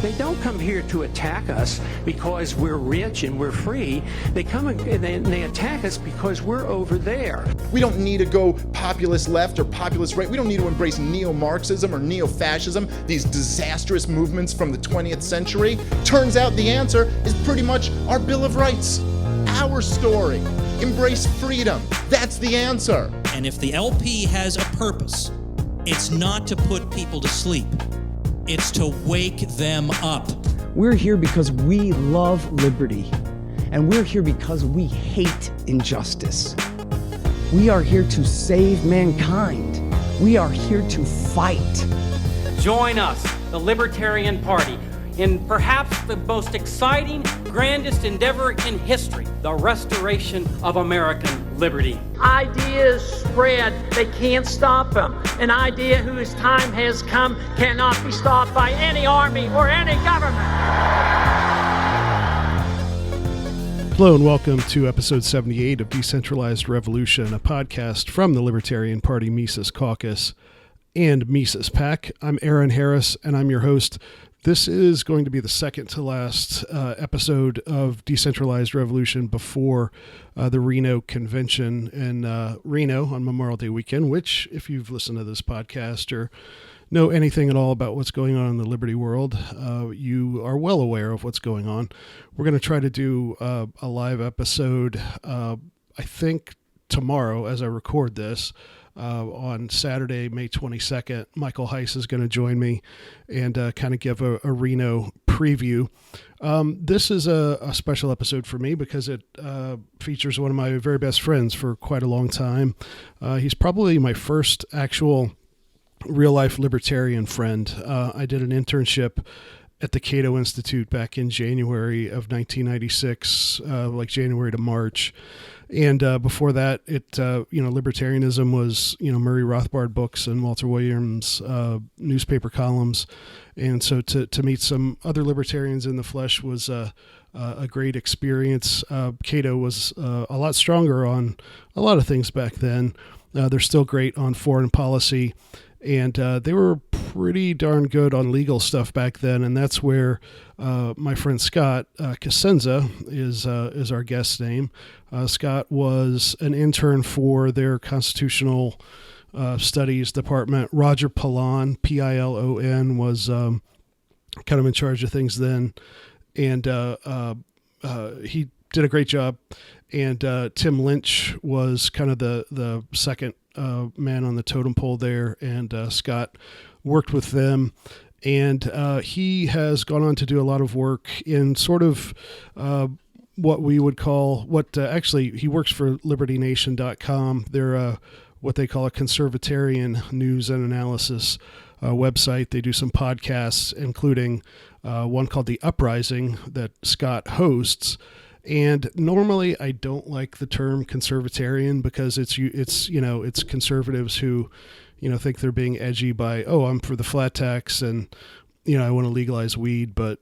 They don't come here to attack us because we're rich and we're free. They come and they attack us because we're over there. We don't need to go populist left or populist right. We don't need to embrace neo-Marxism or neo-fascism, these disastrous movements from the 20th century. Turns out the answer is pretty much our Bill of Rights, our story. Embrace freedom. That's the answer. And if the LP has a purpose, it's not to put people to sleep. It's to wake them up. We're here because we love liberty, and we're here because we hate injustice. We are here to save mankind. We are here to fight. Join us, the Libertarian Party, in perhaps the most exciting, grandest endeavor in history, the restoration of American liberty. Ideas spread, they can't stop them. An idea whose time has come cannot be stopped by any army or any government. Hello and welcome to episode 78 of Decentralized Revolution, a podcast from the Libertarian Party Mises Caucus and Mises PAC. I'm Aaron Harris and I'm your host. This is going to be the second to last episode of Decentralized Revolution before the Reno convention in Reno on Memorial Day weekend, which, if you've listened to this podcast or know anything at all about what's going on in the liberty world, you are well aware of what's going on. We're going to try to do a live episode, I think tomorrow as I record this. On Saturday, May 22nd, Michael Heiss is going to join me and kind of give a Reno preview. This is a special episode for me because it features one of my very best friends for quite a long time. He's probably my first actual real-life libertarian friend. I did an internship at the Cato Institute back in January of 1996, like January to March. And before that, libertarianism was, Murray Rothbard books and Walter Williams newspaper columns. And so to meet some other libertarians in the flesh was a great experience. Cato was a lot stronger on a lot of things back then. They're still great on foreign policy. And they were pretty darn good on legal stuff back then, and that's where my friend Scott Cosenza is our guest name. Scott was an intern for their constitutional studies department. Roger Pilon, Pilon, was kind of in charge of things then, and he did a great job. And Tim Lynch was kind of the second man on the totem pole there, and Scott worked with them, and he has gone on to do a lot of work in sort of what we would call actually he works for libertynation.com. They're what they call a conservatarian news and analysis website. They do some podcasts, including one called The Uprising that Scott hosts. And normally I don't like the term conservatarian because it's conservatives who, think they're being edgy by, I'm for the flat tax and, I want to legalize weed, but,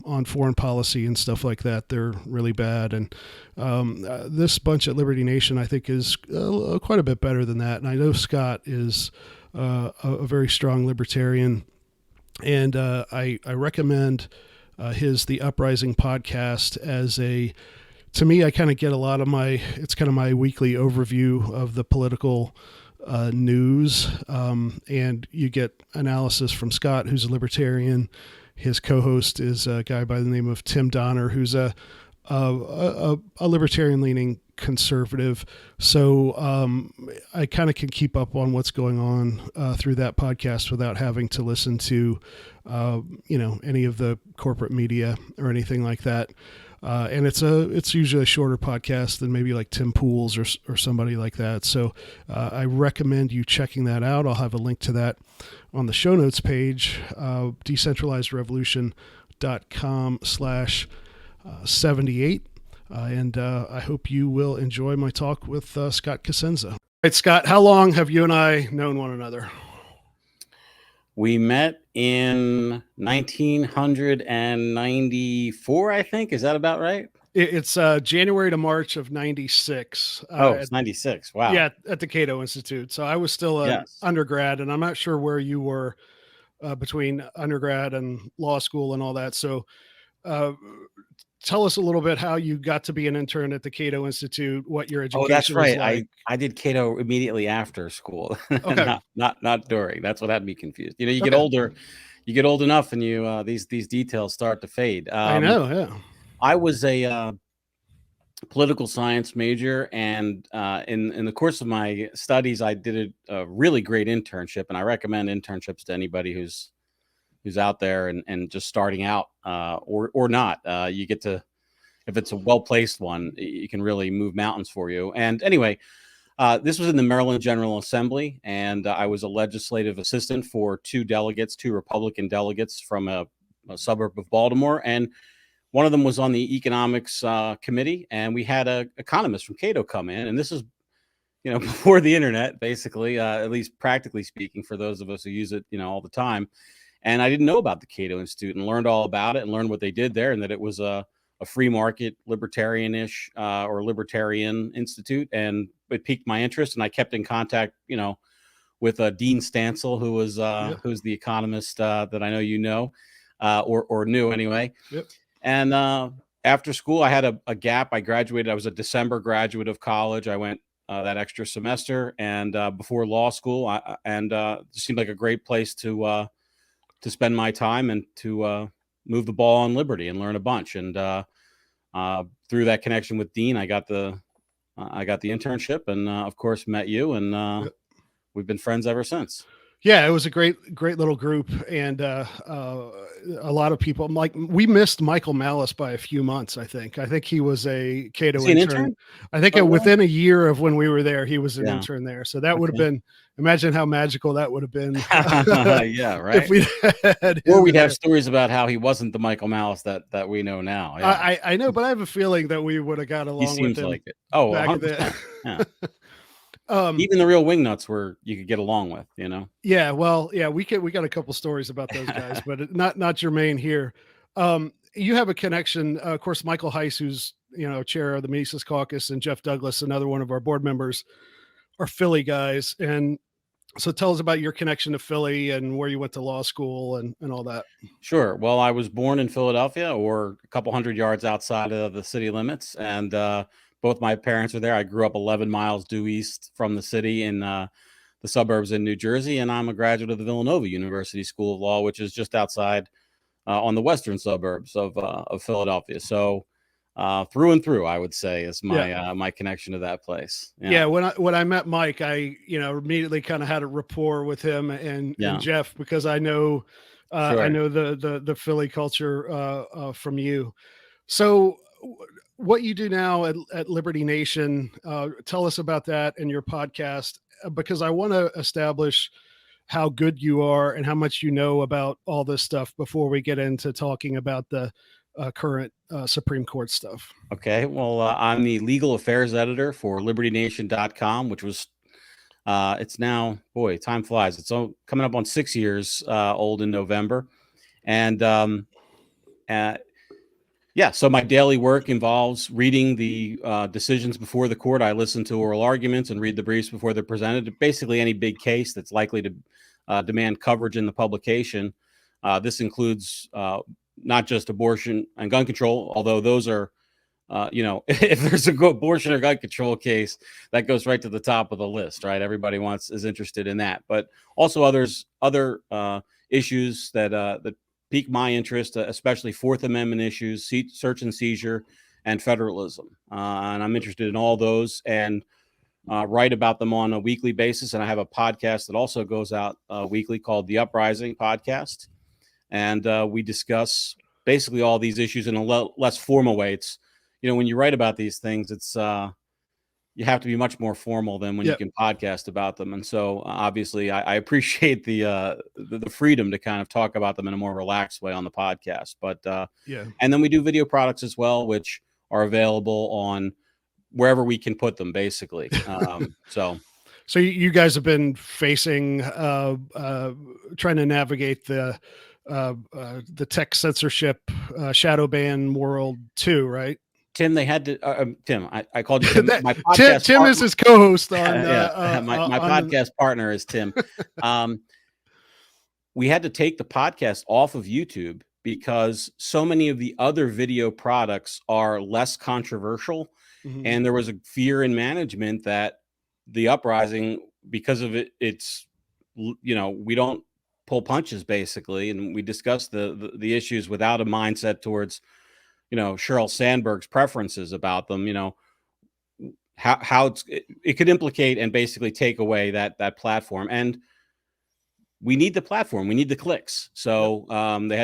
on foreign policy and stuff like that, they're really bad. And this bunch at Liberty Nation, I think, is quite a bit better than that. And I know Scott is a very strong libertarian, and I recommend his The Uprising podcast to me, I kind of get a lot of it's kind of my weekly overview of the political news. And you get analysis from Scott, who's a libertarian. His co-host is a guy by the name of Tim Donner, who's a libertarian leaning conservative. So I kind of can keep up on what's going on through that podcast without having to listen to, any of the corporate media or anything like that. And it's usually a shorter podcast than maybe like Tim Pool's or somebody like that. So I recommend you checking that out. I'll have a link to that on the show notes page, decentralizedrevolution.com/78. And I hope you will enjoy my talk with Scott Cosenza. All right, Scott, how long have you and I known one another? We met in 1994, I think. Is that about right? It's January to March of 96. It's 96. Wow. Yeah, at the Cato Institute. So I was still an undergrad, and I'm not sure where you were between undergrad and law school and all that. So tell us a little bit how you got to be an intern at the Cato Institute, what your education Oh, that's was right. like. I did Cato immediately after school, Okay. not during. That's what had me confused. You know, you get Okay. older, you get old enough, and you these details start to fade. I know, yeah. I was a political science major, and in the course of my studies, I did a really great internship, and I recommend internships to anybody who's out there and just starting out, or not. You get to, if it's a well-placed one, you can really move mountains for you. And anyway, this was in the Maryland General Assembly, and I was a legislative assistant for two Republican delegates from a suburb of Baltimore. And one of them was on the economics committee, and we had an economist from Cato come in. And this is, you know, before the internet, basically, at least practically speaking, for those of us who use it, you know, all the time. And I didn't know about the Cato Institute, and learned all about it and learned what they did there, and that it was a free market, libertarian-ish or libertarian institute. And it piqued my interest, and I kept in contact, you know, with Dean Stansel, who was who's the economist that I know you know, or knew anyway. Yep. And after school, I had a gap. I graduated. I was a December graduate of college. I went that extra semester, and before law school, it seemed like a great place to spend my time and to move the ball on liberty and learn a bunch. And through that connection with Dean, I got the internship, and of course met you, and we've been friends ever since. Yeah, it was a great little group, and a lot of people. Like, we missed Michael Malice by a few months. I think he was a Cato intern. I think within a year of when we were there, he was an intern there. So that would have been. Imagine how magical that would have been. Yeah, right. If we had or we'd have stories about how he wasn't the Michael Malice that we know now. Yeah. I know, but I have a feeling that we would have got along. He seems with him like it. Oh, back 100%. Yeah. then. Even the real wingnuts you could get along with, you know? Yeah. Well, yeah, we got a couple stories about those guys, but not germane here. You have a connection, of course, Michael Heiss, who's, you know, chair of the Mises Caucus, and Jeff Douglas, another one of our board members, are Philly guys. And so tell us about your connection to Philly and where you went to law school and all that. Sure. Well, I was born in Philadelphia, or a couple hundred yards outside of the city limits. And both my parents are there. I grew up 11 miles due east from the city in the suburbs in New Jersey. And I'm a graduate of the Villanova University School of Law, which is just outside on the western suburbs of Philadelphia. So through and through, I would say, is my my connection to that place. Yeah. When I met Mike, I, you know, immediately kind of had a rapport with him and Jeff, because I know I know the Philly culture from you. So what you do now at Liberty Nation, tell us about that and your podcast, because I want to establish how good you are and how much you know about all this stuff before we get into talking about the current Supreme Court stuff. Okay. Well, I'm the legal affairs editor for libertynation.com, which was, it's now, boy, time flies. It's coming up on 6 years old in November. And so my daily work involves reading the decisions before the court. I listen to oral arguments and read the briefs before they're presented. Basically, any big case that's likely to demand coverage in the publication. This includes not just abortion and gun control, although those are, you know, if there's a abortion or gun control case, that goes right to the top of the list, right? Everybody is interested in that, but also other issues that pique my interest, especially Fourth Amendment issues, search and seizure, and federalism. And I'm interested in all those and write about them on a weekly basis. And I have a podcast that also goes out weekly called The Uprising Podcast. And we discuss basically all these issues in a less formal way. It's, you know, when you write about these things, it's you have to be much more formal than when you can podcast about them. And so obviously I appreciate the freedom to kind of talk about them in a more relaxed way on the podcast. But and then we do video products as well, which are available on wherever we can put them, basically. So you guys have been facing trying to navigate the tech censorship shadow ban world too, right? Tim, they had to. Tim, I called you Tim. My podcast Tim is his co-host on. My podcast partner is Tim. we had to take the podcast off of YouTube because so many of the other video products are less controversial. Mhm. And there was a fear in management that the uprising, because of it, we don't pull punches basically. And we discussed the issues without a mindset towards, Sheryl Sandberg's preferences about them, how it could implicate and basically take away that platform. And we need the platform. We need the clicks. So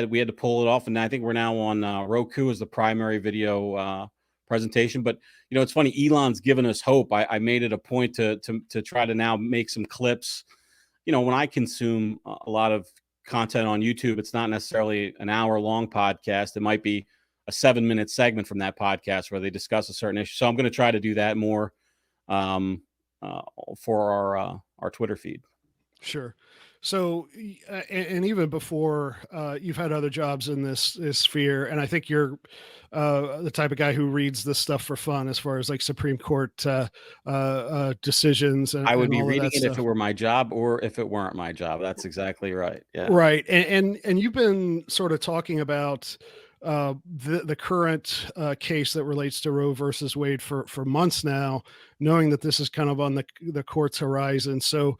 we had to pull it off. And I think we're now on Roku as the primary video presentation. But, it's funny. Elon's given us hope. I made it a point to try to now make some clips. When I consume a lot of content on YouTube, it's not necessarily an hour-long podcast. It might be a 7-minute segment from that podcast where they discuss a certain issue. So I'm going to try to do that more for our Twitter feed. Sure. So, and even before, you've had other jobs in this sphere, and I think you're the type of guy who reads this stuff for fun, as far as like Supreme Court decisions. And I would be all of reading that it stuff. if it were my job, or if it weren't my job. That's exactly right. Yeah. Right. And you've been sort of talking about the current case that relates to Roe versus Wade for months now, knowing that this is kind of on the court's horizon. So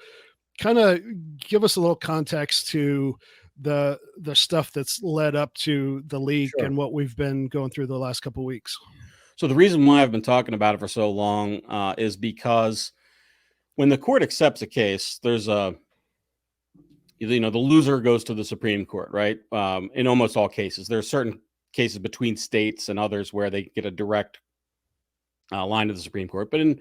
kind of give us a little context to the stuff that's led up to the leak. Sure. And what we've been going through the last couple of weeks. So the reason why I've been talking about it for so long is because when the court accepts a case, there's the loser goes to the Supreme Court, right? In almost all cases, there are certain cases between states and others where they get a direct line to the Supreme Court. But in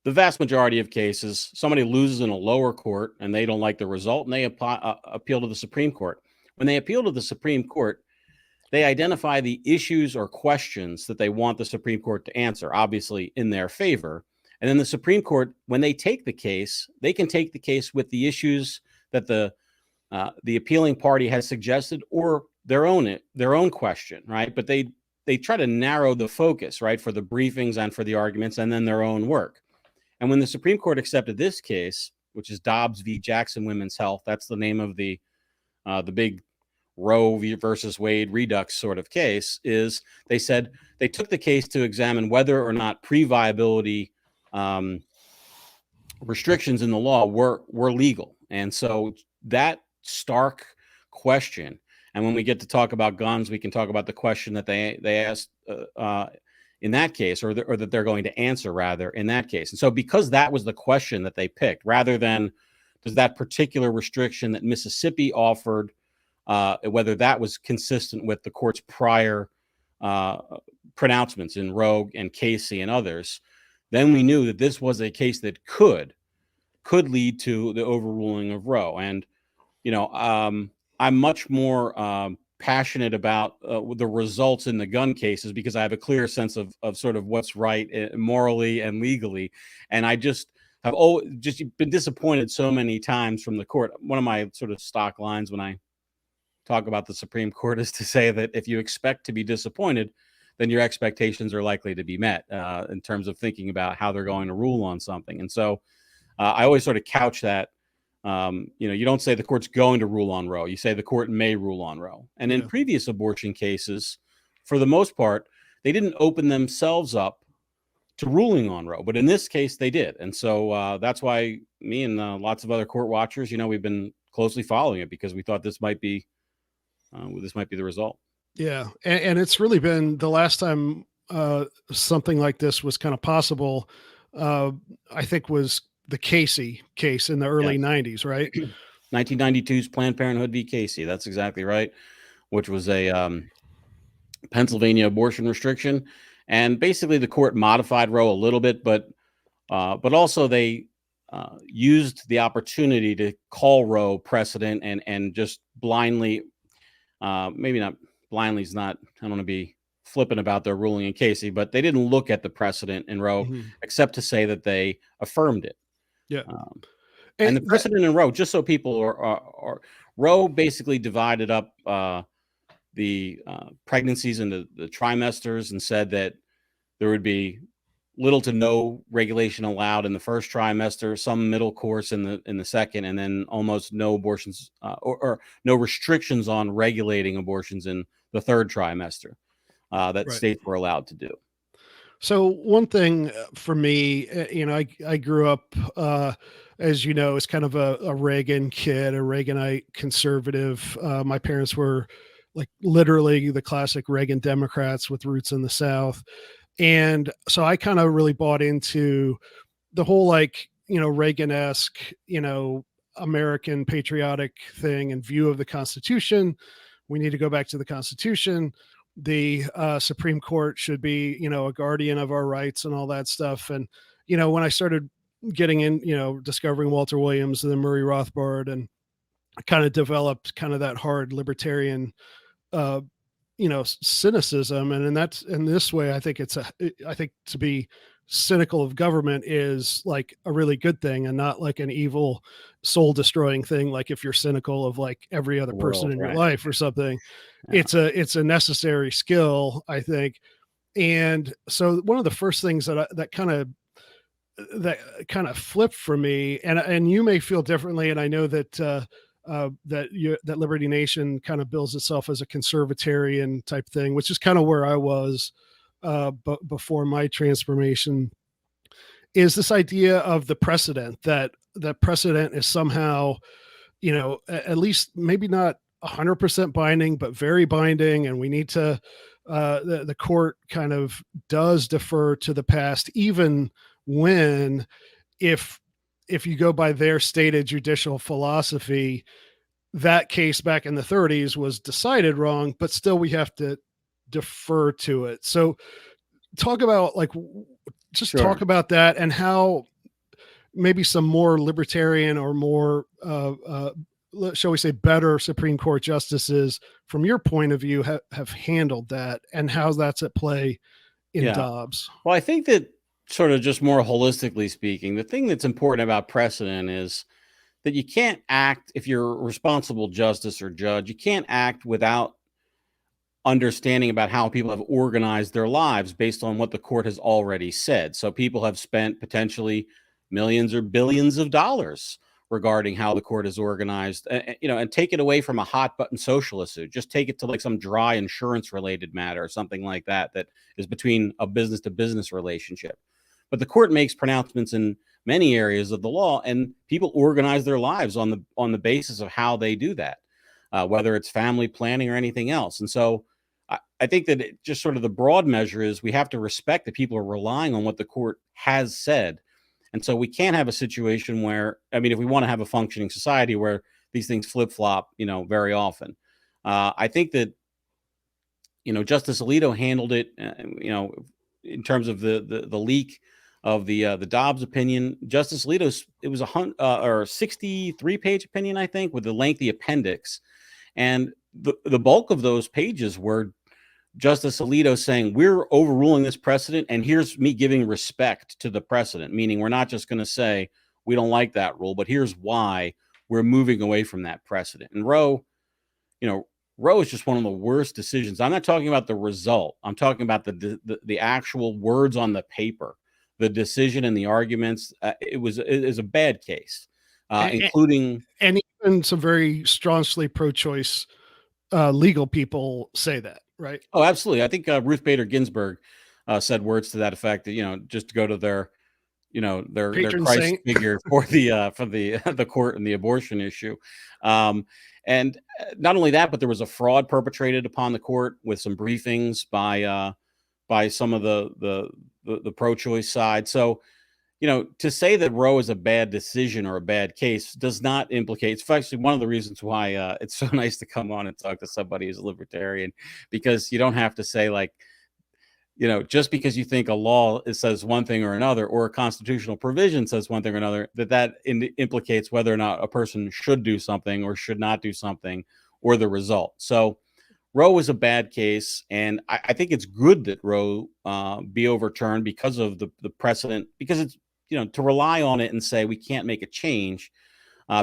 the vast majority of cases, somebody loses in a lower court and they don't like the result, and they appeal to the Supreme Court. When they appeal to the Supreme Court, they identify the issues or questions that they want the Supreme Court to answer, obviously in their favor. And then the Supreme Court, when they take the case, they can take the case with the issues that the appealing party has suggested, or their own question, right? But they try to narrow the focus, right, for the briefings and for the arguments, and then their own work. And when the Supreme Court accepted this case, which is Dobbs v. Jackson Women's Health, that's the name of the big Roe versus Wade redux sort of case, is they said they took the case to examine whether or not pre-viability restrictions in the law were legal. And so that stark question, and when we get to talk about guns, we can talk about the question that they asked in that case, or that they're going to answer rather in that case. And so because that was the question that they picked, rather than does that particular restriction that Mississippi offered, whether that was consistent with the court's prior pronouncements in Roe and Casey and others, then we knew that this was a case that could lead to the overruling of Roe. And, I'm much more passionate about the results in the gun cases because I have a clear sense of sort of what's right morally and legally. And I just have just been disappointed so many times from the court. One of my sort of stock lines when I talk about the Supreme Court is to say that if you expect to be disappointed, then your expectations are likely to be met in terms of thinking about how they're going to rule on something. And so I always sort of couch that. You don't say the court's going to rule on Roe. You say the court may rule on Roe. And in previous abortion cases, for the most part, they didn't open themselves up to ruling on Roe. But in this case, they did. And so that's why me and lots of other court watchers, we've been closely following it because we thought this might be the result. Yeah. And it's really been the last time something like this was kind of possible, I think was the Casey case in the early 90s, right? 1992's Planned Parenthood v. Casey. That's exactly right, which was a Pennsylvania abortion restriction. And basically the court modified Roe a little bit, but also they used the opportunity to call Roe precedent and just blindly, maybe not blindly is not, I don't want to be flippant about their ruling in Casey, but they didn't look at the precedent in Roe except to say that they affirmed it. Yeah. And the precedent in Roe, just so people are Roe basically divided up the pregnancies into the trimesters and said that there would be little to no regulation allowed in the first trimester, some middle course in the second, and then almost no abortions or no restrictions on regulating abortions in the third trimester that Right. states were allowed to do. So one thing for me, I grew up, as you know, as kind of a Reagan kid, a Reaganite conservative. My parents were like literally the classic Reagan Democrats with roots in the South. And so I kind of really bought into the whole, like, Reagan-esque, American patriotic thing and view of the Constitution. We need to go back to the Constitution. The Supreme Court should be, a guardian of our rights and all that stuff. And, when I started getting in, discovering Walter Williams and then Murray Rothbard, and I kind of developed kind of that hard libertarian, cynicism. And in this way, I think I think to be cynical of government is like a really good thing and not like an evil soul destroying thing. Like if you're cynical of like every other person in your life or something, it's a necessary skill, I think. And so one of the first things that kind of flipped for me, and you may feel differently. And I know that, that Liberty Nation kind of bills itself as a conservatarian type thing, which is kind of where I was but before my transformation, is this idea of the precedent, that precedent is somehow, at least maybe not 100% binding, but very binding. And we need to, the court kind of does defer to the past, even when, if you go by their stated judicial philosophy, that case back in the 30s was decided wrong, but still we have to defer to it. So talk about talk about that, and how maybe some more libertarian or more, shall we say, better Supreme Court justices from your point of view have handled that, and how that's at play in Dobbs. Well, I think that sort of just more holistically speaking, the thing that's important about precedent is that you can't act, if you're a responsible justice or judge, you can't act without understanding about how people have organized their lives based on what the court has already said. So people have spent potentially millions or billions of dollars regarding how the court is organized, and take it away from a hot button social issue. Just take it to like some dry insurance related matter or something like that is between a business to business relationship. But the court makes pronouncements in many areas of the law, and people organize their lives on the basis of how they do that, whether it's family planning or anything else. And so I think that it just sort of the broad measure is we have to respect that people are relying on what the court has said. And so we can't have a situation where, if we want to have a functioning society where these things flip-flop, very often. I think that, Justice Alito handled it, in terms of the leak of the Dobbs opinion. Justice Alito's, it was a 63-page opinion, I think, with a lengthy appendix. And the bulk of those pages were Justice Alito saying, we're overruling this precedent, and here's me giving respect to the precedent, meaning we're not just going to say we don't like that rule, but here's why we're moving away from that precedent. And Roe is just one of the worst decisions. I'm not talking about the result. I'm talking about the actual words on the paper, the decision and the arguments. It is a bad case, including and even some very strongly pro-choice legal people say that. Right. Oh, absolutely. I think Ruth Bader Ginsburg said words to that effect. That, just to go to their Christ saint figure for the court and the abortion issue. And not only that, but there was a fraud perpetrated upon the court with some briefings by some of the pro-choice side. So, to say that Roe is a bad decision or a bad case does not implicate. It's actually one of the reasons why it's so nice to come on and talk to somebody who's a libertarian, because you don't have to say just because you think a law says one thing or another, or a constitutional provision says one thing or another, that implicates whether or not a person should do something or should not do something, or the result. So Roe was a bad case, and I think it's good that Roe be overturned because of the precedent, because it's, to rely on it and say we can't make a change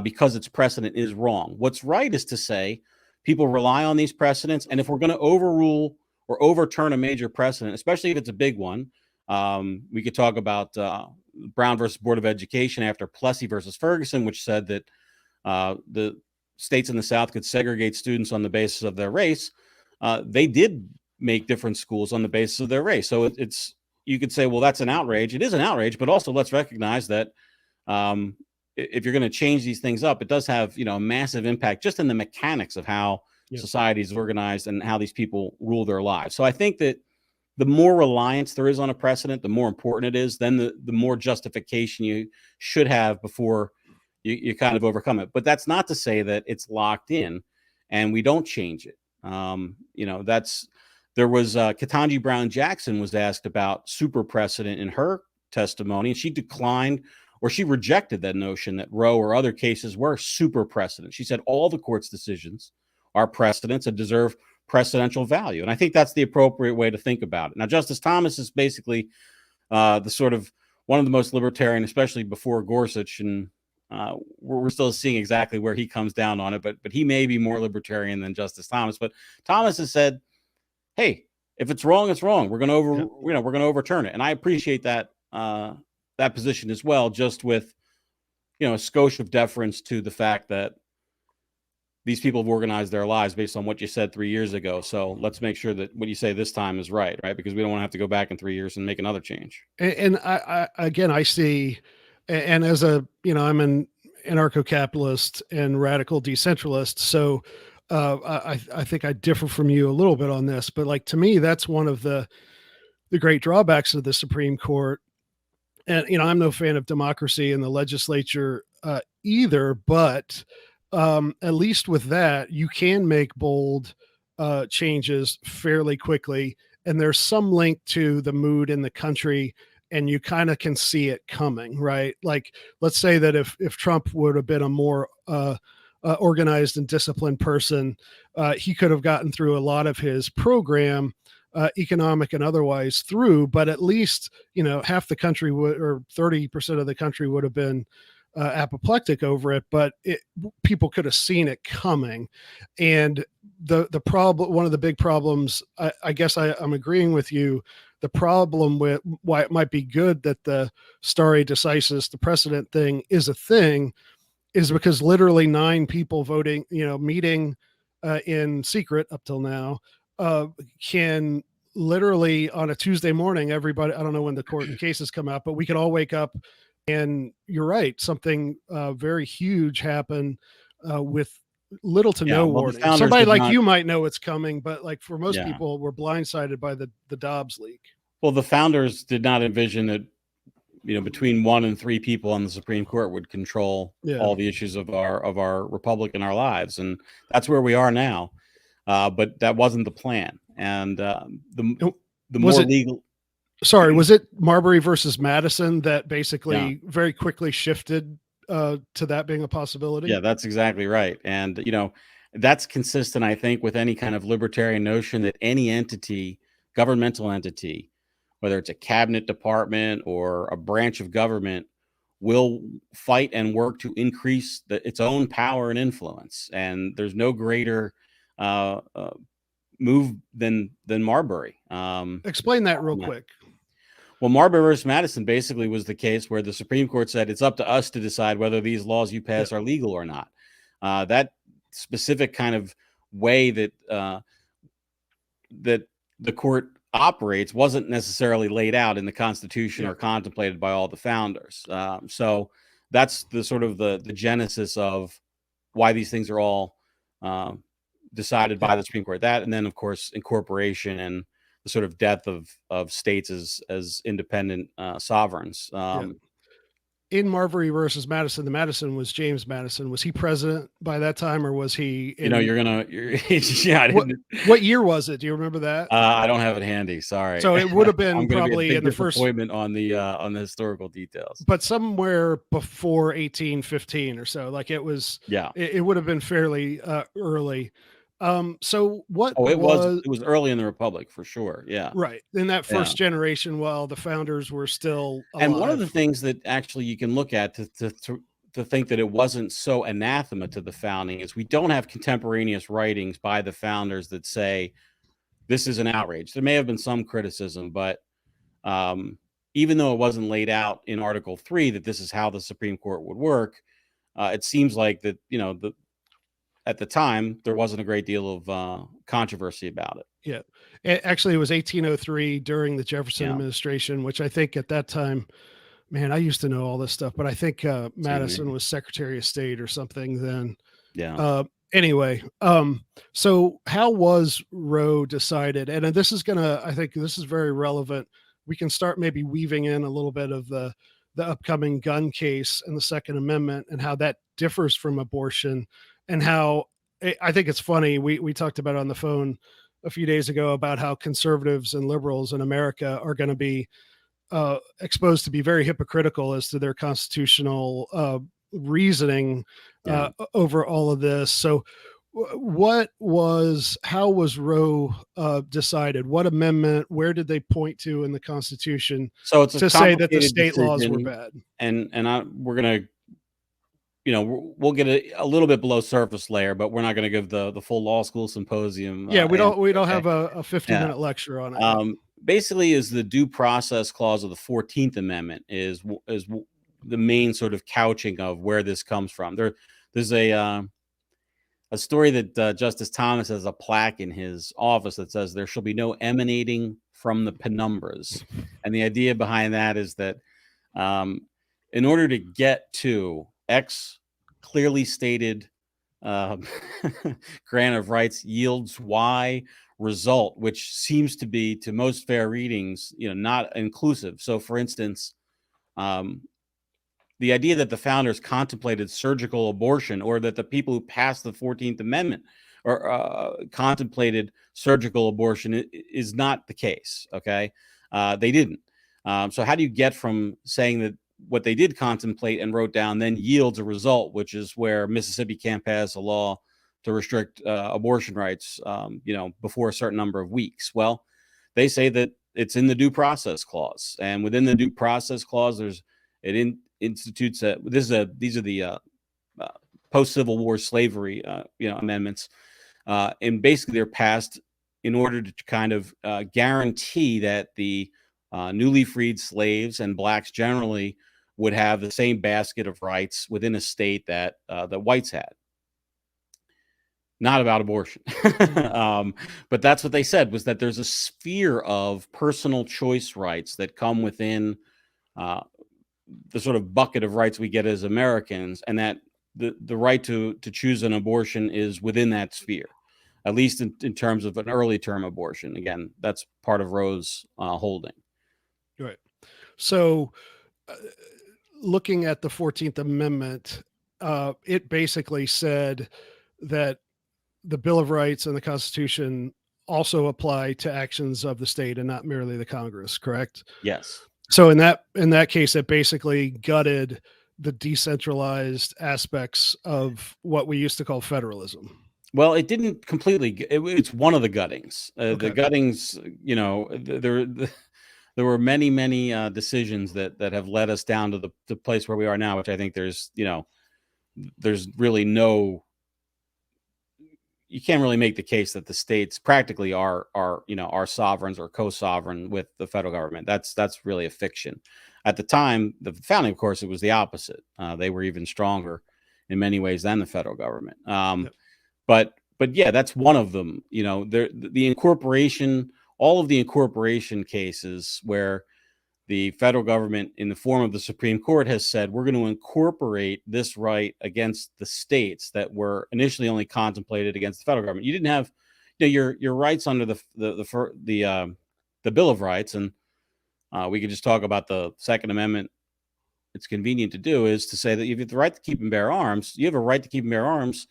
because its precedent is wrong. What's right is to say people rely on these precedents, and if we're going to overrule or overturn a major precedent, especially if it's a big one, We could talk about Brown versus Board of Education after Plessy versus Ferguson, which said that the states in the South could segregate students on the basis of their race. They did make different schools on the basis of their race. So it's you could say, well, that's an outrage. It is an outrage, but also let's recognize that if you're going to change these things up, it does have, a massive impact just in the mechanics of how society is organized and how these people rule their lives. So I think that the more reliance there is on a precedent, the more important it is, then the more justification you should have before you kind of overcome it. But that's not to say that it's locked in and we don't change it. There was Ketanji Brown Jackson was asked about super precedent in her testimony, and she declined, or she rejected that notion that Roe or other cases were super precedent. She said all the court's decisions are precedents and deserve precedential value. And I think that's the appropriate way to think about it. Now, Justice Thomas is basically the sort of one of the most libertarian, especially before Gorsuch, and we're still seeing exactly where he comes down on it, but he may be more libertarian than Justice Thomas. But Thomas has said, hey, if it's wrong, it's wrong. We're going to we're going to overturn it. And I appreciate that that position as well, just with a skosh of deference to the fact that these people have organized their lives based on what you said 3 years ago. So let's make sure that what you say this time is right? Because we don't want to have to go back in 3 years and make another change. And I see, and as I'm an anarcho-capitalist and radical decentralist, so I think I differ from you a little bit on this, but like, to me, that's one of the great drawbacks of the Supreme Court. And, I'm no fan of democracy in the legislature either, but at least with that, you can make bold changes fairly quickly. And there's some link to the mood in the country, and you kind of can see it coming, right? Like, let's say that if Trump would have been a more organized and disciplined person, he could have gotten through a lot of his program, economic and otherwise, through, but at least, half the country would, or 30% of the country would have been apoplectic over it, but people could have seen it coming. And the problem, one of the big problems, I guess I'm agreeing with you, the problem with why it might be good that the stare decisis, the precedent thing, is a thing, is because literally 9 people voting, meeting in secret up till now, can literally on a Tuesday morning, everybody, I don't know when the court cases come out, but we could all wake up and you're right, something very huge happened with little to no warning. Somebody like you might know it's coming, but like for most people, we're blindsided by the Dobbs leak. Well, the founders did not envision that between 1 and 3 people on the Supreme Court would control all the issues of our republic and our lives, and that's where we are now. But that wasn't the plan, and the more legal. Sorry, was it Marbury versus Madison that basically very quickly shifted to that being a possibility? Yeah, that's exactly right. And, that's consistent, I think, with any kind of libertarian notion that any entity, governmental entity, whether it's a cabinet department or a branch of government, will fight and work to increase its own power and influence. And there's no greater move than Marbury. Explain that real quick. Well, Marbury versus Madison basically was the case where the Supreme Court said it's up to us to decide whether these laws you pass are legal or not. That specific kind of way that that the court operates wasn't necessarily laid out in the Constitution or contemplated by all the founders. So that's the sort of the genesis of why these things are all decided by the Supreme Court. That, and then of course incorporation and the sort of death of states as independent sovereigns. In Marbury versus Madison, the Madison was James Madison. Was he president by that time, or was he? What year was it? Do you remember that? I don't have it handy. Sorry. So it would have been probably in the first appointment on the historical details, but somewhere before 1815 or so. Like it was. Yeah. It would have been fairly early. So what? Oh, it was early in the Republic for sure. Yeah. Right. In that first generation, while the founders were still alive. And one of the things that actually you can look at to think that it wasn't so anathema to the founding is we don't have contemporaneous writings by the founders that say this is an outrage. There may have been some criticism, but even though it wasn't laid out in Article 3 that this is how the Supreme Court would work, it seems like that, at the time, there wasn't a great deal of controversy about it. Yeah. Actually, it was 1803 during the Jefferson Yeah. administration, which I think at that time, man, I used to know all this stuff, but I think Madison here. was Secretary of State or something then. Yeah. Anyway, so how was Roe decided? And this is I think this is very relevant. We can start maybe weaving in a little bit of the upcoming gun case and the Second Amendment and how that differs from abortion, and how I think it's funny. We talked about it on the phone a few days ago about how conservatives and liberals in America are going to be exposed to be very hypocritical as to their constitutional reasoning over all of this. So how was Roe decided? What amendment, where did they point to in the Constitution So it's to say that the state laws were bad? And we're going to, we'll get a little bit below surface layer, but we're not going to give the full law school symposium. Yeah, we don't have a 50-minute lecture on it. Basically, is the due process clause of the 14th Amendment is the main sort of couching of where this comes from. There's a story that Justice Thomas has a plaque in his office that says there shall be no emanating from the penumbras. And the idea behind that is that in order to get to X clearly stated grant of rights yields Y result, which seems to be, to most fair readings, not inclusive. So, for instance, the idea that the founders contemplated surgical abortion, or that the people who passed the 14th Amendment or contemplated surgical abortion is not the case. Okay, they didn't. So how do you get from saying that what they did contemplate and wrote down then yields a result, which is where Mississippi can't pass a law to restrict abortion rights, before a certain number of weeks? Well, they say that it's in the due process clause, and within the due process clause, institutes that these are the post-Civil War slavery, amendments, and basically they're passed in order to kind of guarantee that the newly freed slaves and blacks generally would have the same basket of rights within a state that the whites had. Not about abortion. But that's what they said, was that there's a sphere of personal choice rights that come within the sort of bucket of rights we get as Americans, and that the right to choose an abortion is within that sphere, at least in terms of an early term abortion. Again, that's part of Roe's holding. Right. So looking at the 14th Amendment, it basically said that the Bill of Rights and the Constitution also apply to actions of the state and not merely the Congress, correct? Yes. So in that case, it basically gutted the decentralized aspects of what we used to call federalism. Well, it didn't completely. It's one of the guttings. Okay. The guttings, there were many decisions that have led us down to the place where we are now, which I think there's really no. You can't really make the case that the states practically are sovereigns or co-sovereign with the federal government. That's really a fiction. At the time, the founding, of course, it was the opposite. They were even stronger in many ways than the federal government. Yep. But yeah, that's one of them. The incorporation, all of the incorporation cases where the federal government, in the form of the Supreme Court, has said we're going to incorporate this right against the states that were initially only contemplated against the federal government. You didn't have, your rights under the Bill of Rights, and we could just talk about the Second Amendment. It's convenient to do is to say that you have the right to keep and bear arms. You have a right to keep and bear arms,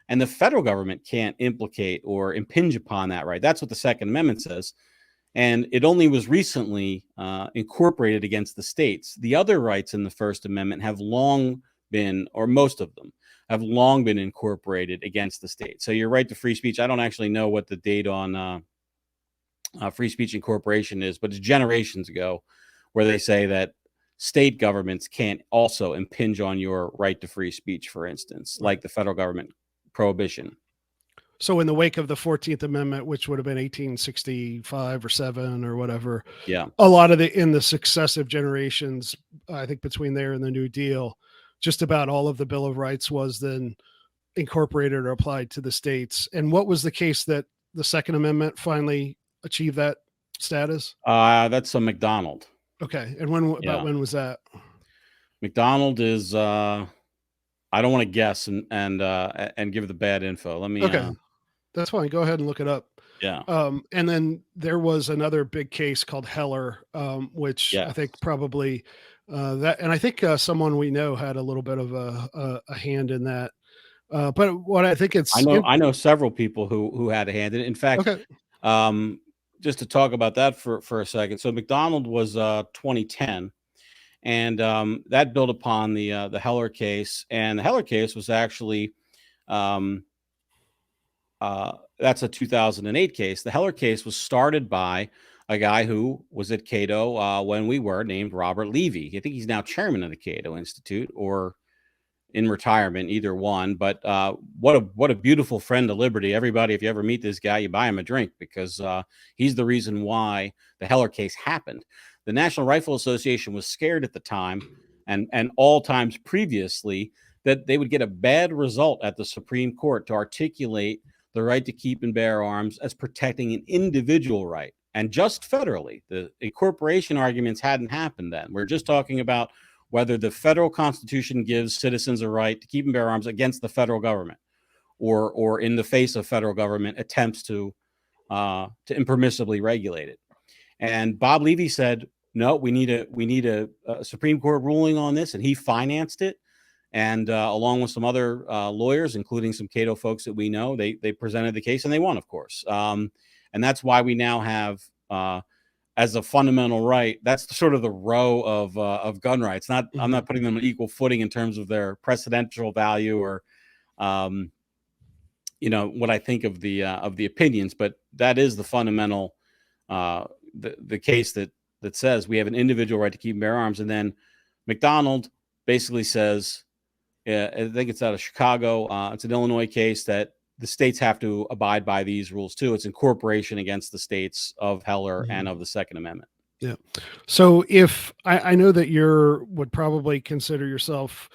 and the federal government can't implicate or impinge upon that right. That's what the Second Amendment says. And it only was recently incorporated against the states. The other rights in the First Amendment have long been, or most of them, have long been incorporated against the state. So your right to free speech, I don't actually know what the date on free speech incorporation is, but it's generations ago where they say that state governments can't also impinge on your right to free speech, for instance, like the federal government prohibition. So in the wake of the 14th Amendment, which would have been 1865 or 7 or whatever, Yeah. a lot of in the successive generations, I think between there and the New Deal, just about all of the Bill of Rights was then incorporated or applied to the states. And what was the case that the Second Amendment finally achieved that status? That's a McDonald. Okay. And when was that? McDonald is I don't want to guess and give the bad info. Let me Okay. That's fine. Go ahead and look it up. Yeah. And then there was another big case called Heller, which I think probably and I think someone we know had a little bit of a hand in that. But what I think I know several people who had a hand in it. In fact, just to talk about that for a second. So McDonald was 2010, and that built upon the Heller case, and the Heller case was actually that's a 2008 case. The Heller case was started by a guy who was at Cato when we were, named Robert Levy. I think he's now chairman of the Cato Institute or in retirement, either one. But what a beautiful friend of liberty. Everybody, if you ever meet this guy, you buy him a drink, because he's the reason why the Heller case happened. The National Rifle Association was scared at the time and all times previously that they would get a bad result at the Supreme Court to articulate the right to keep and bear arms as protecting an individual right, and just federally. The incorporation arguments hadn't happened then. We're just talking about whether the federal Constitution gives citizens a right to keep and bear arms against the federal government, or in the face of federal government attempts to impermissibly regulate it. And Bob Levy said, no, we need a Supreme Court ruling on this, and he financed it. And along with some other lawyers, including some Cato folks that we know, they presented the case, and they won, of course. And that's why we now have, as a fundamental right, that's sort of the row of gun rights. I'm not putting them on equal footing in terms of their precedential value or, what I think of the opinions, but that is the fundamental the case that says we have an individual right to keep and bear arms. And then McDonald basically says, I think it's out of Chicago. It's an Illinois case that the states have to abide by these rules too. It's incorporation against the states of Heller and of the Second Amendment. Yeah. So if I know that would probably consider yourself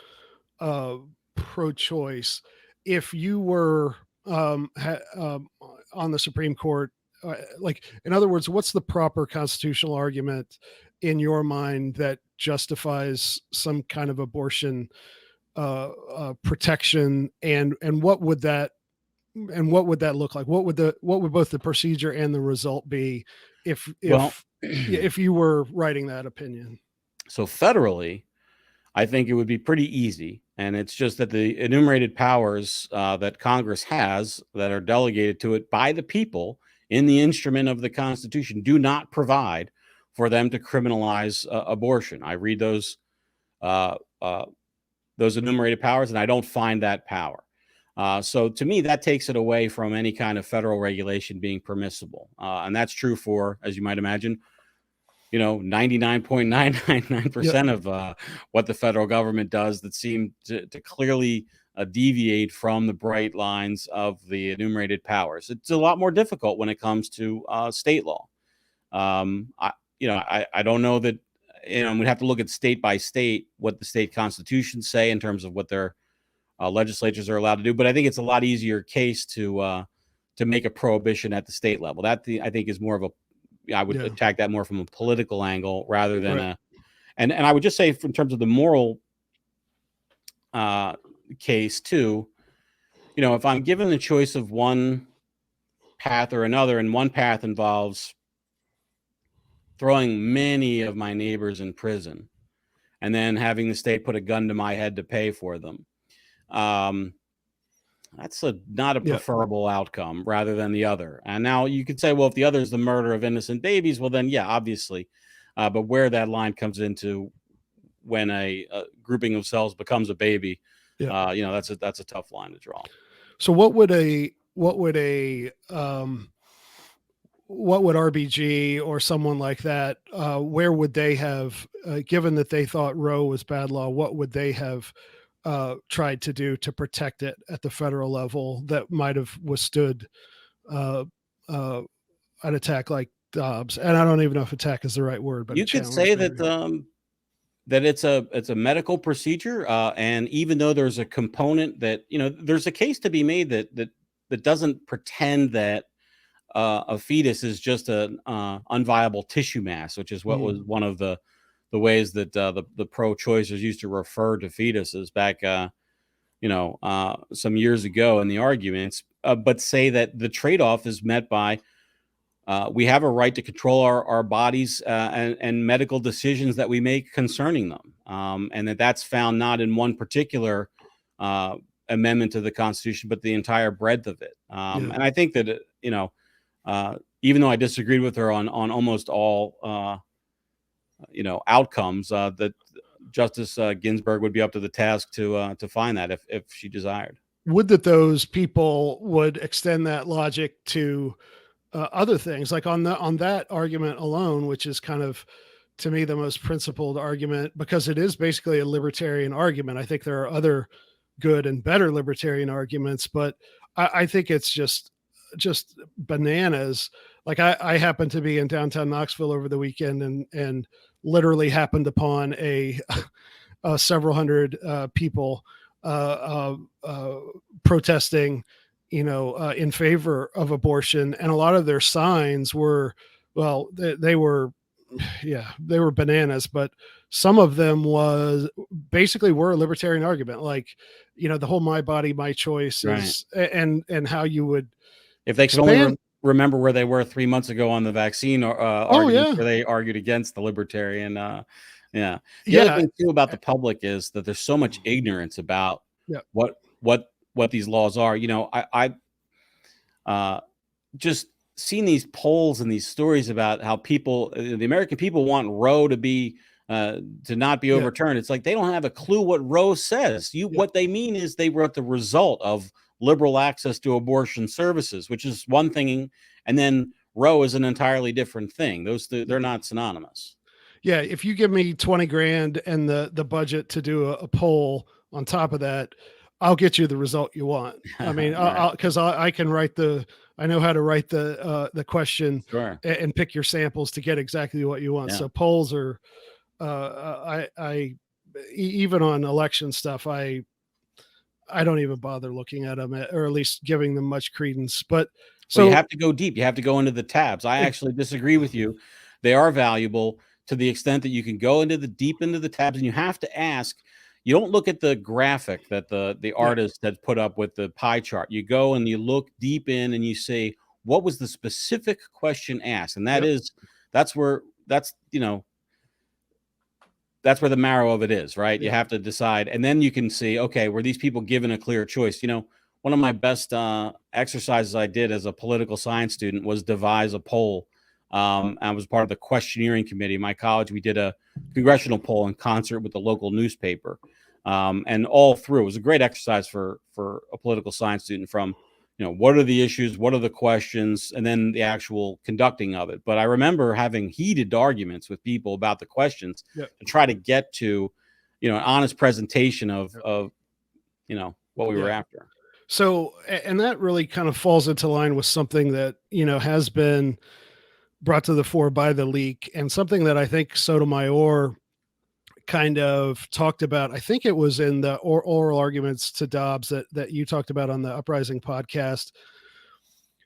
pro-choice, if you were on the Supreme Court, in other words, what's the proper constitutional argument in your mind that justifies some kind of abortion protection, and what would that look like? What would both the procedure and the result be if you were writing that opinion? So federally, I think it would be pretty easy, and it's just that the enumerated powers that Congress has that are delegated to it by the people in the instrument of the Constitution do not provide for them to criminalize abortion. I read those enumerated powers, and I don't find that power. So to me, that takes it away from any kind of federal regulation being permissible. And that's true for, as you might imagine, 99.999% of what the federal government does that seem to clearly deviate from the bright lines of the enumerated powers. It's a lot more difficult when it comes to state law. I don't know that, we'd have to look at state by state what the state constitutions say in terms of what their legislatures are allowed to do. But I think it's a lot easier case to make a prohibition at the state level. That I think is more of I would attack that more from a political angle rather than and I would just say in terms of the moral case too, if I'm given the choice of one path or another, and one path involves throwing many of my neighbors in prison and then having the state put a gun to my head to pay for them, that's not a preferable outcome rather than the other. And now you could say, well, if the other is the murder of innocent babies, well then, yeah, obviously. But where that line comes into when a grouping of cells becomes a baby, that's a tough line to draw. So what would RBG or someone like that, where would they have, given that they thought Roe was bad law, what would they have tried to do to protect it at the federal level that might have withstood an attack like Dobbs. And I don't even know if attack is the right word, but You could say that that it's a medical procedure, and even though there's a component that, there's a case to be made that doesn't pretend that a fetus is just an unviable tissue mass, which is what was one of the ways that the pro-choicers used to refer to fetuses back some years ago in the arguments, but say that the trade-off is met by we have a right to control our bodies and medical decisions that we make concerning them, and that's found not in one particular amendment to the Constitution, but the entire breadth of it. And I think that even though I disagreed with her on almost all outcomes, that Justice Ginsburg would be up to the task to find that if she desired. Would that those people would extend that logic to other things, like on that argument alone, which is kind of, to me, the most principled argument, because it is basically a libertarian argument. I think there are other good and better libertarian arguments, but I think it's just bananas. Like I happened to be in downtown Knoxville over the weekend and literally happened upon a several hundred people protesting, in favor of abortion. And a lot of their signs were, well, they were bananas, but some of them were a libertarian argument. Like, the whole my body, my choice is, right. And how you would, if they could only remember where they were 3 months ago on the vaccine argument, where they argued against the libertarian. The other thing too about the public is that there's so much ignorance about what these laws are. I just seen these polls and these stories about how the American people want Roe to be to not be overturned. It's like they don't have a clue what Roe says. What they mean is they were the result of liberal access to abortion services, which is one thing, and then Roe is an entirely different thing. They're not synonymous. Yeah, if you give me 20 grand and the budget to do a poll on top of that, I'll get you the result you want. I mean, because I can I know how to write the question and pick your samples to get exactly what you want. Yeah. So polls are, I even on election stuff, I don't even bother looking at them, or at least giving them much credence. But so you have to go deep. You have to go into the tabs. I actually disagree with you. They are valuable to the extent that you can go deep into the tabs, and you have to ask. You don't look at the graphic that the artist had put up with the pie chart. You go and you look deep in and you say, what was the specific question asked? And that's where the marrow of it is, right? You have to decide. And then you can see, okay, were these people given a clear choice? One of my best exercises I did as a political science student was devise a poll. I was part of the questionnaire committee in my college. We did a congressional poll in concert with the local newspaper. And all through, it was a great exercise for a political science student, from, what are the issues, what are the questions, and then the actual conducting of it. But I remember having heated arguments with people about the questions to try to get to, an honest presentation of what we were after. So, and that really kind of falls into line with something that, has been brought to the fore by the leak, and something that I think Sotomayor kind of talked about. I think it was in the oral arguments to Dobbs that you talked about on the Uprising podcast,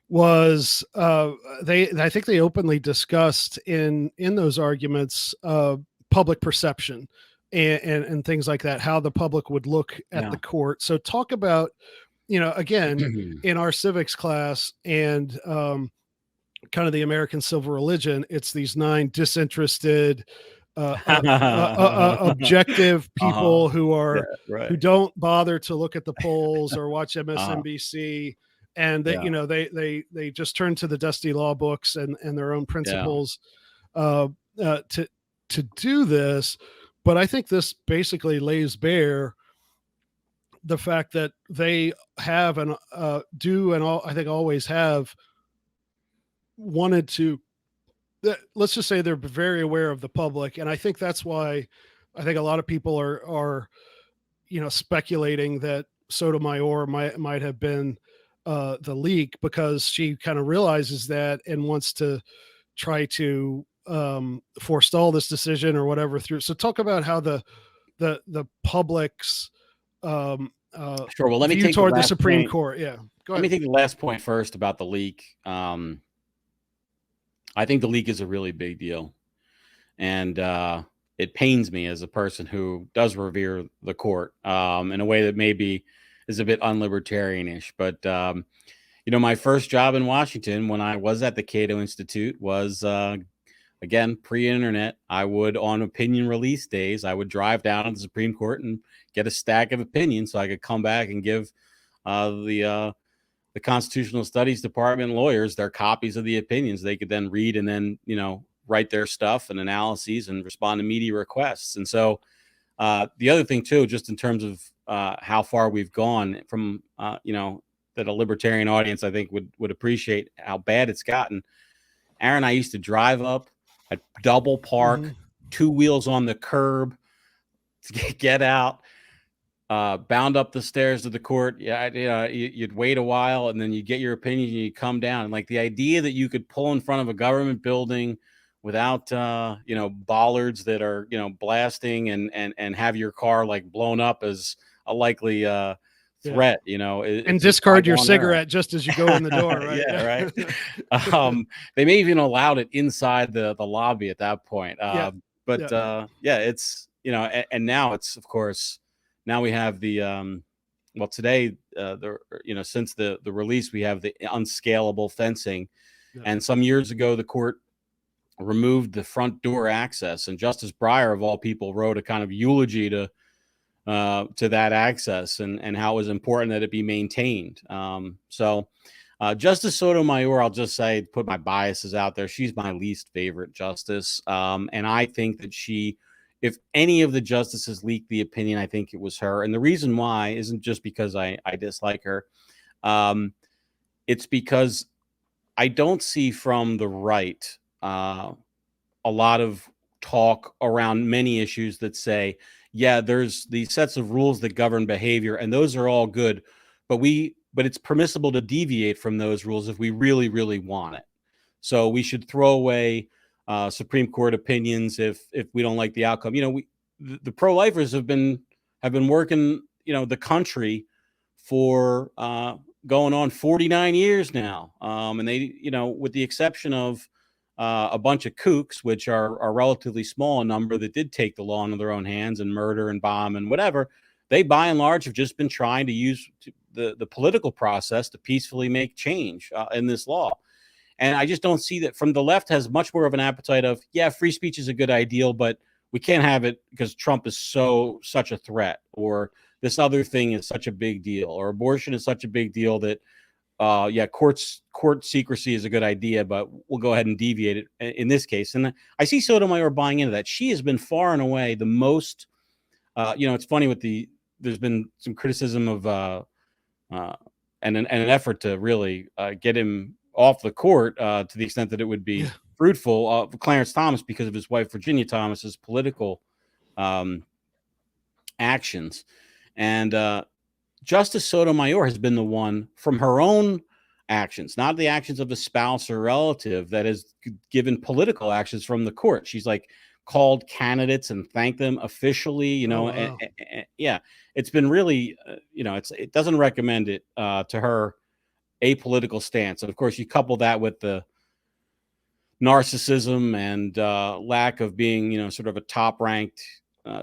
was I think they openly discussed in those arguments public perception and things like that, how the public would look at the court. So talk about, again, in our civics class and kind of the American civil religion, it's these 9 disinterested, objective people who are who don't bother to look at the polls or watch MSNBC, and they they just turn to the dusty law books and their own principles to do this. But I think this basically lays bare the fact that they have and I think always have wanted to, let's just say they're very aware of the public. And I think that's why I think a lot of people are speculating that Sotomayor might have been the leak, because she kind of realizes that and wants to try to forestall this decision or whatever through. So talk about how the public's Sure. Well, let me view take toward the last Supreme point. Court. Yeah. Go Let ahead. me take the last point first about the leak. I think the leak is a really big deal. And it pains me as a person who does revere the court in a way that maybe is a bit unlibertarianish. But, my first job in Washington when I was at the Cato Institute was, again, pre-internet. I would, on opinion release days, I would drive down to the Supreme Court and get a stack of opinions so I could come back and give the Constitutional Studies Department lawyers their copies of the opinions. They could then read and then, write their stuff and analyses and respond to media requests. And so the other thing too, just in terms of how far we've gone from, that a libertarian audience, I think would appreciate how bad it's gotten. Aaron and I used to drive up, I'd double park, two wheels on the curb to get out, bound up the stairs of the court. Yeah, you'd wait a while and then you get your opinion and you come down. And like the idea that you could pull in front of a government building without bollards that are blasting and have your car like blown up as a likely threat, and discard your cigarette just as you go in the door, right? Yeah, right. They may even allowed it inside the lobby at that point. It's and now it's, of course, now we have the today since the release, we have the unscalable fencing. And some years ago the court removed the front door access, and Justice Breyer, of all people, wrote a kind of eulogy to that access and how it was important that it be maintained. Justice Sotomayor, I'll just say, put my biases out there, she's my least favorite justice. And I think that if any of the justices leaked the opinion, I think it was her. And the reason why isn't just because I dislike her. It's because I don't see from the right a lot of talk around many issues that say, yeah, there's these sets of rules that govern behavior, and those are all good, but it's permissible to deviate from those rules if we really, really want it. So we should throw away Supreme Court opinions if we don't like the outcome. The pro-lifers have been working, the country for going on 49 years now, and they, with the exception of a bunch of kooks, which are a relatively small number that did take the law into their own hands and murder and bomb and whatever, they by and large have just been trying to use the political process to peacefully make change in this law. And I just don't see that from the left has much more of an appetite of, yeah, free speech is a good ideal, but we can't have it because Trump is such a threat, or this other thing is such a big deal, or abortion is such a big deal that court secrecy is a good idea, but we'll go ahead and deviate it in this case. And I see Sotomayor buying into that. She has been far and away the most, it's funny there's been some criticism of and an effort to really get him off the court to the extent that it would be fruitful for Clarence Thomas because of his wife, Virginia Thomas's political actions. And Justice Sotomayor has been the one, from her own actions, not the actions of a spouse or relative, that has given political actions from the court. She's like called candidates and thanked them officially, wow. It's been really, it doesn't recommend it to her apolitical stance. And of course, you couple that with the narcissism and lack of being, sort of a top ranked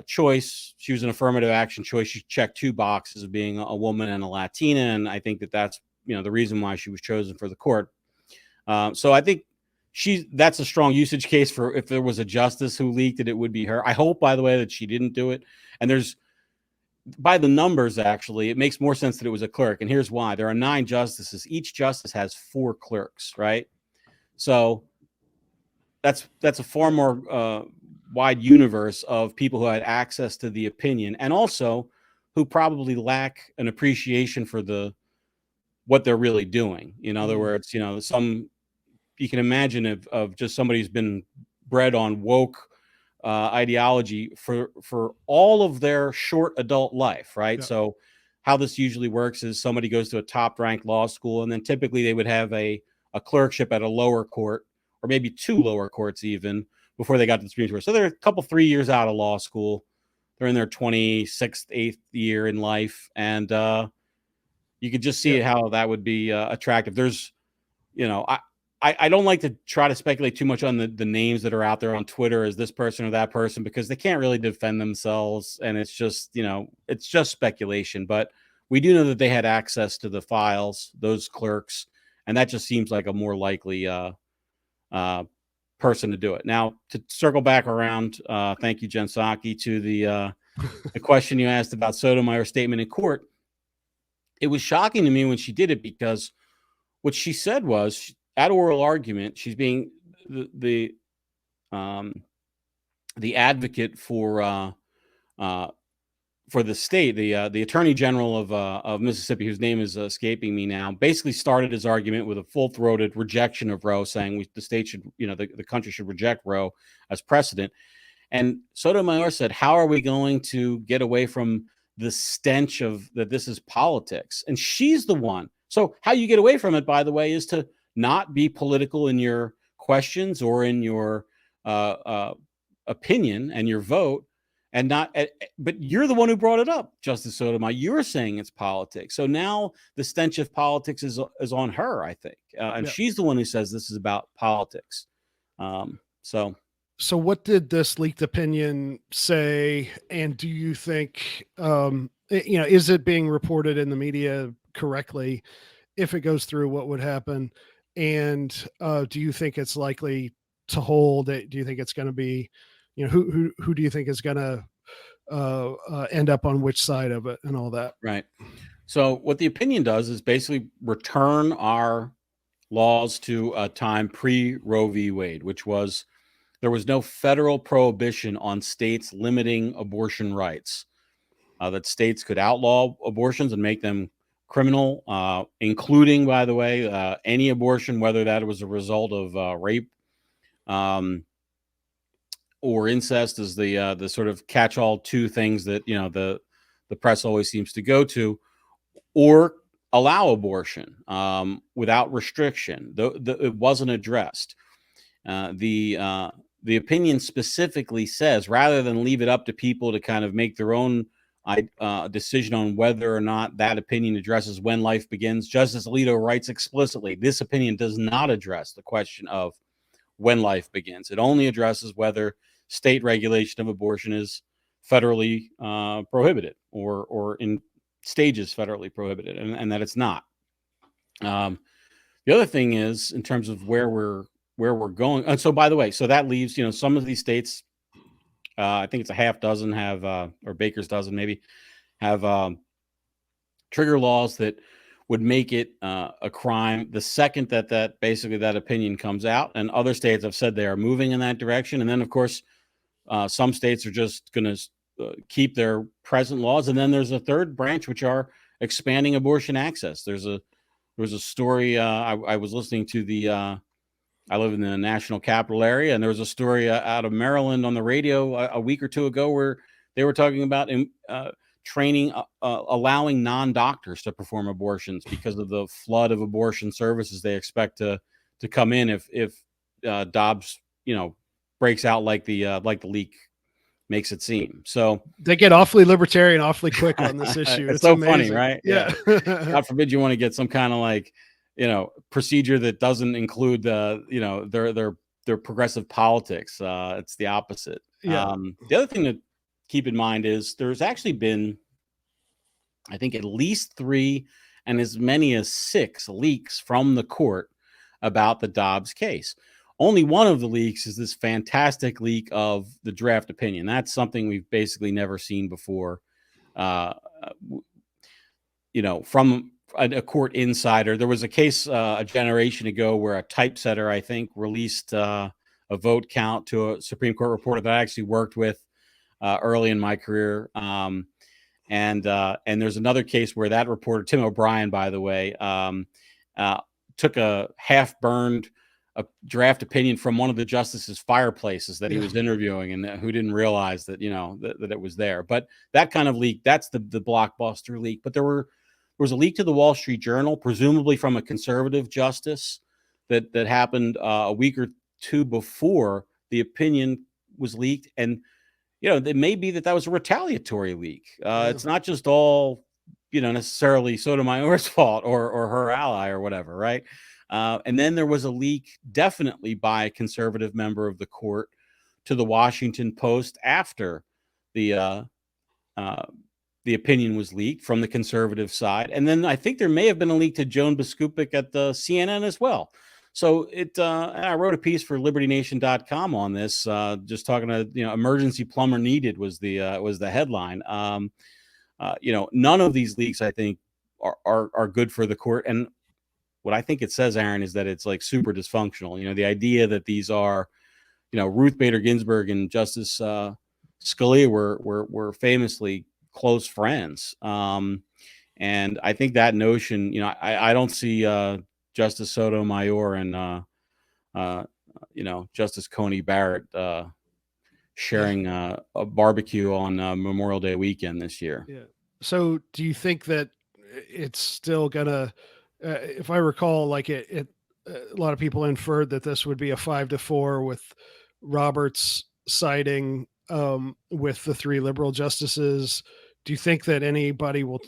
choice. She was an affirmative action choice. She checked two boxes of being a woman and a Latina. And I think that's, the reason why she was chosen for the court. So I think that's a strong usage case for if there was a justice who leaked it, it would be her. I hope, by the way, that she didn't do it. And by the numbers, actually, it makes more sense that it was a clerk. And here's why. There are 9 justices. Each justice has 4 clerks, right? So that's a far more wide universe of people who had access to the opinion, and also who probably lack an appreciation for what they're really doing. In other words, you can imagine of just somebody who's been bred on woke ideology for all of their short adult life, right? Yeah. So how this usually works is somebody goes to a top-ranked law school, and then typically they would have a clerkship at a lower court, or maybe 2 lower courts even, before they got to the Supreme Court. So they're a couple, 3 years out of law school. They're in their 26th, 8th year in life, and you could just see how that would be attractive. There's, I don't like to try to speculate too much on the names that are out there on Twitter as this person or that person, because they can't really defend themselves, and it's just, it's just speculation. But we do know that they had access to the files, those clerks, and that just seems like a more likely person to do it. Now, to circle back around, thank you, Jen Psaki, to the question you asked about Sotomayor's statement in court. It was shocking to me when she did it, because what she said was, at oral argument, she's being the advocate for the state. The Attorney General of Mississippi, whose name is escaping me now, basically started his argument with a full-throated rejection of Roe, saying the state should, the country should reject Roe as precedent. And Sotomayor said, "How are we going to get away from the stench of that this is politics?" And she's the one. So how you get away from it, by the way, is to not be political in your questions or in your opinion and your vote, and not. But you're the one who brought it up, Justice Sotomayor. You're saying it's politics. So now the stench of politics is on her, I think, and she's the one who says this is about politics. So what did this leaked opinion say? And do you think, is it being reported in the media correctly? If it goes through, what would happen? And do you think it's likely to hold? Do you think it's going to be, who do you think is going to end up on which side of it and all that? Right. So what the opinion does is basically return our laws to a time pre-Roe v. Wade, which was, there was no federal prohibition on states limiting abortion rights, that states could outlaw abortions and make them criminal, including, by the way, any abortion, whether that was a result of rape or incest, is the sort of catch-all two things that the press always seems to go to, or allow abortion without restriction. It wasn't addressed. The opinion specifically says, rather than leave it up to people to kind of make their own decision on whether or not that opinion addresses when life begins, Justice Alito writes explicitly, this opinion does not address the question of when life begins. It only addresses whether state regulation of abortion is federally prohibited, or in stages federally prohibited, and that it's not. The other thing is, in terms of where we're going. And so, by the way, so that leaves, some of these states, I think it's a half dozen have, or Baker's dozen maybe, have trigger laws that would make it a crime the second that basically that opinion comes out. And other states have said they are moving in that direction. And then, of course, some states are just going to keep their present laws. And then there's a third branch, which are expanding abortion access. There was a story I was listening to I live in the national capital area, and there was a story out of Maryland on the radio a week or two ago where they were talking about training, allowing non-doctors to perform abortions because of the flood of abortion services they expect to come in if Dobbs, breaks out like the leak makes it seem. So they get awfully libertarian, awfully quick on this issue. It's so amazing. Funny, right? Yeah. God forbid you want to get some kind of procedure that doesn't include their progressive politics. It's the opposite. Yeah. The other thing to keep in mind is there's actually been, I think, at least 3 and as many as 6 leaks from the court about the Dobbs case. Only one of the leaks is this fantastic leak of the draft opinion. That's something we've basically never seen before. From a court insider. There was a case a generation ago where a typesetter, I think, released a vote count to a Supreme Court reporter that I actually worked with early in my career. And there's another case where that reporter, Tim O'Brien, by the way, took a half-burned a draft opinion from one of the justices' fireplaces that he was interviewing, and who didn't realize that, that it was there. But that kind of leak, that's the blockbuster leak. But there was a leak to the Wall Street Journal, presumably from a conservative justice, that happened a week or two before the opinion was leaked. And, it may be that was a retaliatory leak. It's not just all, necessarily Sotomayor's fault or her ally or whatever, right? And then there was a leak definitely by a conservative member of the court to the Washington Post after the opinion was leaked from the conservative side. And then I think there may have been a leak to Joan Biskupik at the CNN as well. So and I wrote a piece for LibertyNation.com on this, just talking to, emergency plumber needed was the headline. None of these leaks, I think, are good for the court. And what I think it says, Aaron, is that it's like super dysfunctional. The idea that these are, Ruth Bader Ginsburg and Justice Scalia were famously close friends. And I think that notion, I don't see Justice Sotomayor and Justice Coney Barrett sharing a barbecue on Memorial Day weekend this year. Yeah. So do you think that it's still gonna, if I recall, like a lot of people inferred that this would be a 5-4 with Roberts siding with the 3 liberal justices. Do you think that anybody will,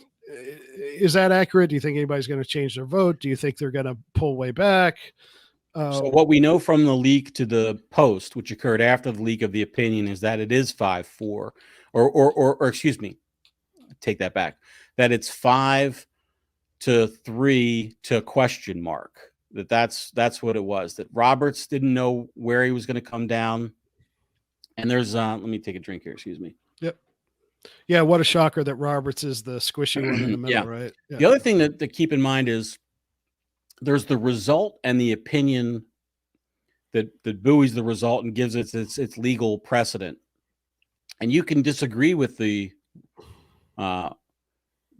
is that accurate? Do you think anybody's going to change their vote? Do you think they're going to pull way back? So what we know from the leak to the Post, which occurred after the leak of the opinion, is that it is 5-4, or excuse me, take that back, that it's 5-3 to question mark. That's what it was. That Roberts didn't know where he was going to come down. And there's let me take a drink here. Excuse me. Yep. Yeah. What a shocker that Roberts is the squishy one in the middle, right? Yeah. The other thing to keep in mind is there's the result and the opinion that buoys the result and gives it its legal precedent. And you can disagree with the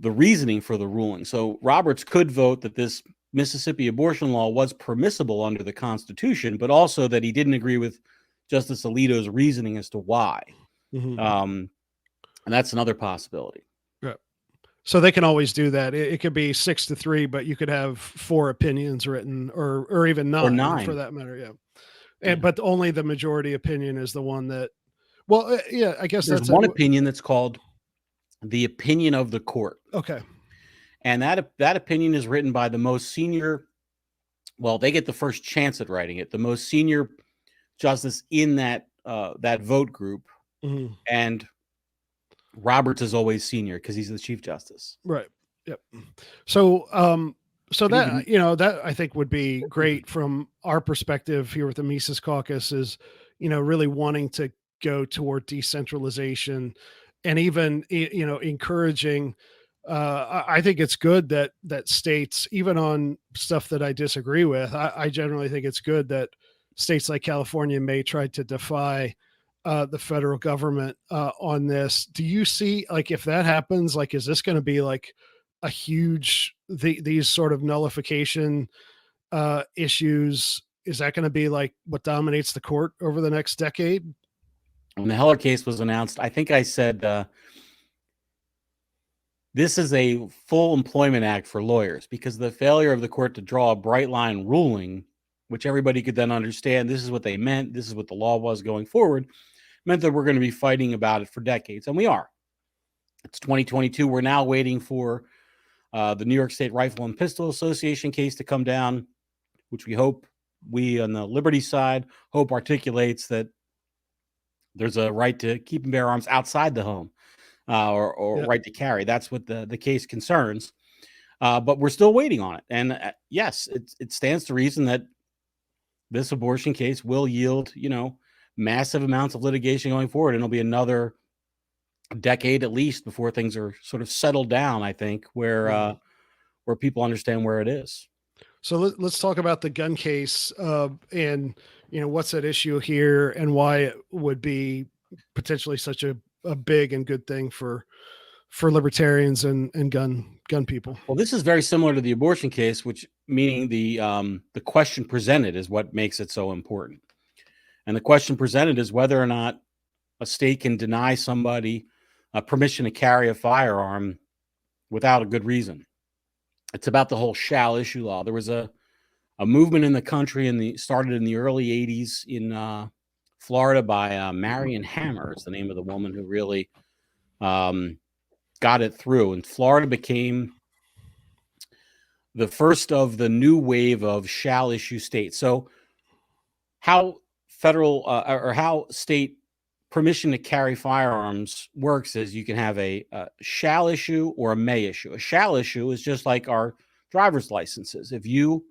reasoning for the ruling. So Roberts could vote that this Mississippi abortion law was permissible under the Constitution, but also that he didn't agree with Justice Alito's reasoning as to why. Mm-hmm. And that's another possibility. Yeah. So they can always do that. It could be 6-3, but you could have 4 opinions written, or even 9, or 9 for that matter. Yeah. And but only the majority opinion is the one that. Well, yeah, I guess there's one opinion that's called the opinion of the court. Okay. And that opinion is written by the most senior. Well, they get the first chance at writing it. The most senior justice in that vote group, mm-hmm. and Roberts is always senior because he's the Chief Justice. Right. Yep. So, that that I think would be great from our perspective here with the Mises Caucus is, really wanting to go toward decentralization, and even encouraging. I think it's good that states, even on stuff that I disagree with, I generally think it's good that states like California may try to defy the federal government on this. Do you see, like, if that happens, like, is this going to be like a huge, these sort of nullification issues? Is that going to be like what dominates the court over the next decade? When the Heller case was announced, I think I said, this is a full employment act for lawyers, because the failure of the court to draw a bright line ruling, which everybody could then understand, this is what they meant, this is what the law was going forward, meant that we're going to be fighting about it for decades. And we are. It's 2022. We're now waiting for the New York State Rifle and Pistol Association case to come down, which we on the Liberty side hope articulates that there's a right to keep and bear arms outside the home, or right to carry. That's what the case concerns. But we're still waiting on it. And yes, it stands to reason that this abortion case will yield, massive amounts of litigation going forward. And it'll be another decade at least before things are sort of settled down, I think, where people understand where it is. So let's talk about the gun case and, what's at issue here and why it would be potentially such a big and good thing for for libertarians and gun people? Well, this is very similar to the abortion case, which meaning the question presented is what makes it so important. And the question presented is whether or not a state can deny somebody permission to carry a firearm without a good reason. It's about the whole shall issue law. There was a movement in the country started in the early 80s in Florida by Marion Hammer is the name of the woman who really got it through. And Florida became the first of the new wave of shall issue states. So how federal or how state permission to carry firearms works is you can have a shall issue or a may issue. A shall issue is just like our driver's licenses. If you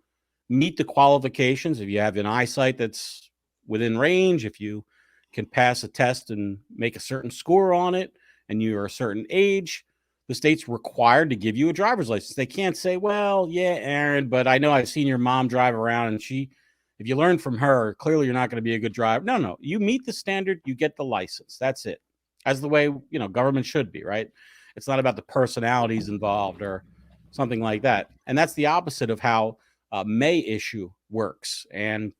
meet the qualifications, if you have an eyesight that's within range, if you can pass a test and make a certain score on it, and you're a certain age, the state's required to give you a driver's license. They can't say, well, yeah, Aaron, but I know I've seen your mom drive around and if you learn from her, clearly you're not going to be a good driver. No, you meet the standard, you get the license. That's it. As the way, government should be, right? It's not about the personalities involved or something like that. And that's the opposite of how may issue works. And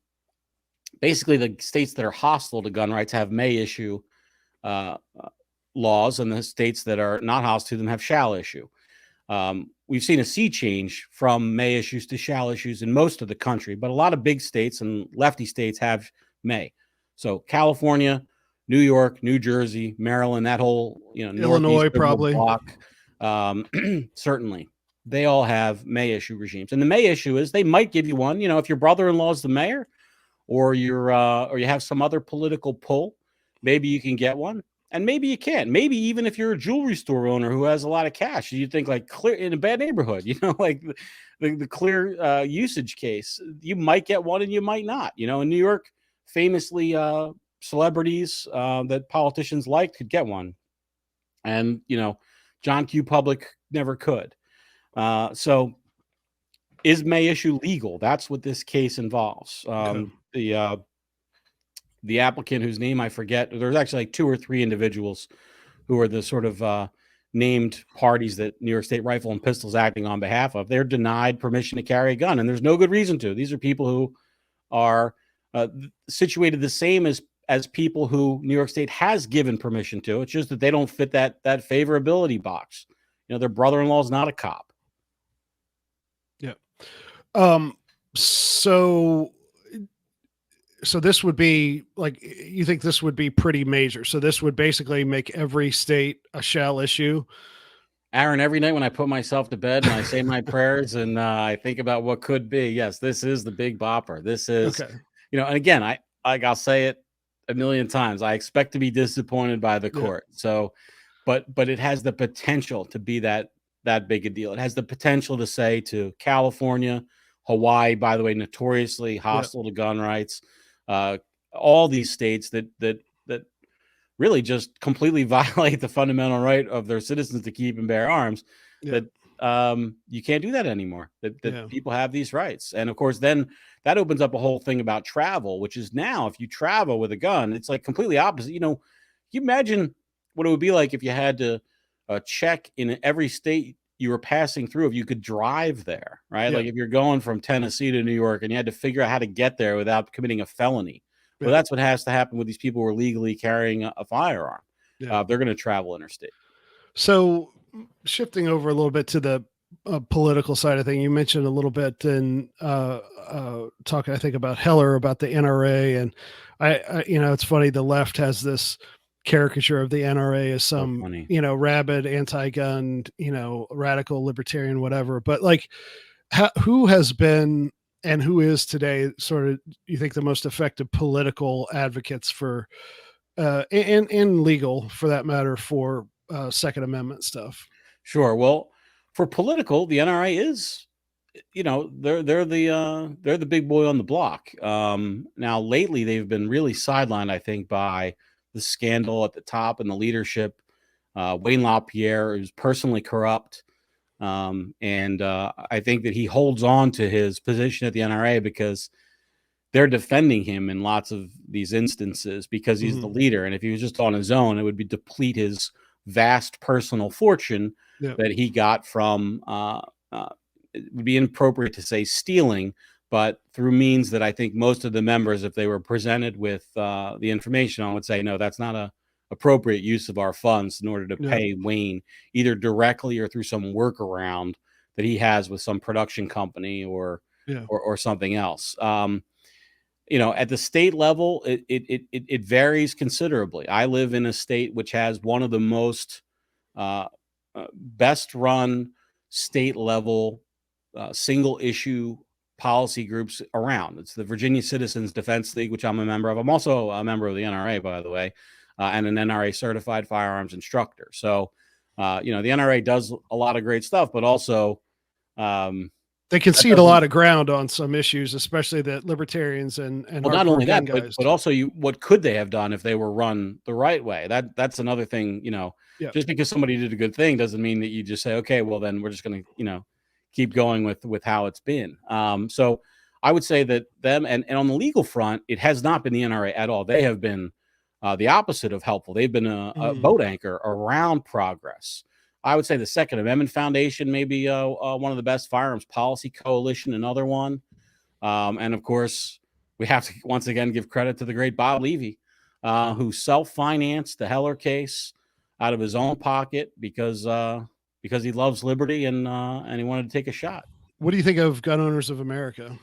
basically the states that are hostile to gun rights have may issue laws, and the states that are not hostile to them have shall issue. We've seen a sea change from may issues to shall issues in most of the country, but a lot of big states and lefty states have may. So California, New York, New Jersey, Maryland, that whole, Illinois probably block, certainly they all have may issue regimes. And the may issue is they might give you one, if your brother-in-law is the mayor or or you have some other political pull, maybe you can get one. And maybe you can't. Maybe even if you're a jewelry store owner who has a lot of cash, you think like clear in a bad neighborhood, like the clear usage case, you might get one and you might not. In New York, famously, celebrities that politicians liked could get one, and John Q. Public never could. So, is may issue legal? That's what this case involves. The applicant whose name I forget, there's actually like 2 or 3 individuals who are the sort of named parties that New York State Rifle and Pistol is acting on behalf of. They're denied permission to carry a gun, and there's no good reason to. These are people who are situated the same as people who New York State has given permission to. It's just that they don't fit that favorability box. Their brother-in-law is not a cop. Yeah. So this would be like, you think this would be pretty major. So this would basically make every state a shall issue. Aaron, every night when I put myself to bed and I say my prayers and I think about what could be, yes, this is the big bopper. This is, okay. And again, I'll say it a million times. I expect to be disappointed by the court. Yeah. So, but it has the potential to be that big a deal. It has the potential to say to California, Hawaii, by the way, notoriously hostile to gun rights. All these states that really just completely violate the fundamental right of their citizens to keep and bear arms, that you can't do that anymore, that people have these rights. And of course, then that opens up a whole thing about travel, which is now if you travel with a gun, it's like completely opposite. You imagine what it would be like if you had to check in every state you were passing through, if you could drive there, right? Like if you're going from Tennessee to New York and you had to figure out how to get there without committing a felony. Well, that's what has to happen with these people who are legally carrying a firearm. They're going to travel interstate. So shifting over a little bit to the political side of thing, you mentioned a little bit in talking, I think, about Heller, about the NRA. And I it's funny, the left has this caricature of the NRA as some, rabid anti-gun, radical libertarian, whatever. But like, who has been and who is today sort of, you think, the most effective political advocates for, and legal for that matter, for Second Amendment stuff? Sure. Well, for political, the NRA is, they're the big boy on the block. Now lately they've been really sidelined, I think, by the scandal at the top and the leadership. Wayne LaPierre is personally corrupt. And I think that he holds on to his position at the NRA because they're defending him in lots of these instances because he's the leader. And if he was just on his own, it would deplete his vast personal fortune that he got from, it would be inappropriate to say stealing, but through means that I think most of the members, if they were presented with the information on, would say, no, that's not a appropriate use of our funds in order to pay Wayne, either directly or through some workaround that he has with some production company or something else. At the state level, it varies considerably. I live in a state which has one of the most best run state level single issue policy groups around. It's the Virginia Citizens Defense League, which I'm a member of. I'm also a member of the NRA, by the way, and an NRA certified firearms instructor. So, the NRA does a lot of great stuff, but also they concede a lot of ground on some issues, especially that libertarians and well, not only that, guys but also what could they have done if they were run the right way? That's another thing. Just because somebody did a good thing doesn't mean that you just say, okay, well then we're just going to keep going with how it's been. So I would say that them and on the legal front, it has not been the NRA at all. They have been the opposite of helpful. They've been a boat anchor around progress. I would say the Second Amendment Foundation may be one of the best. Firearms Policy Coalition, another one. And of course, we have to once again give credit to the great Bob Levy, who self-financed the Heller case out of his own pocket because he loves liberty and he wanted to take a shot. What do you think of Gun Owners of America?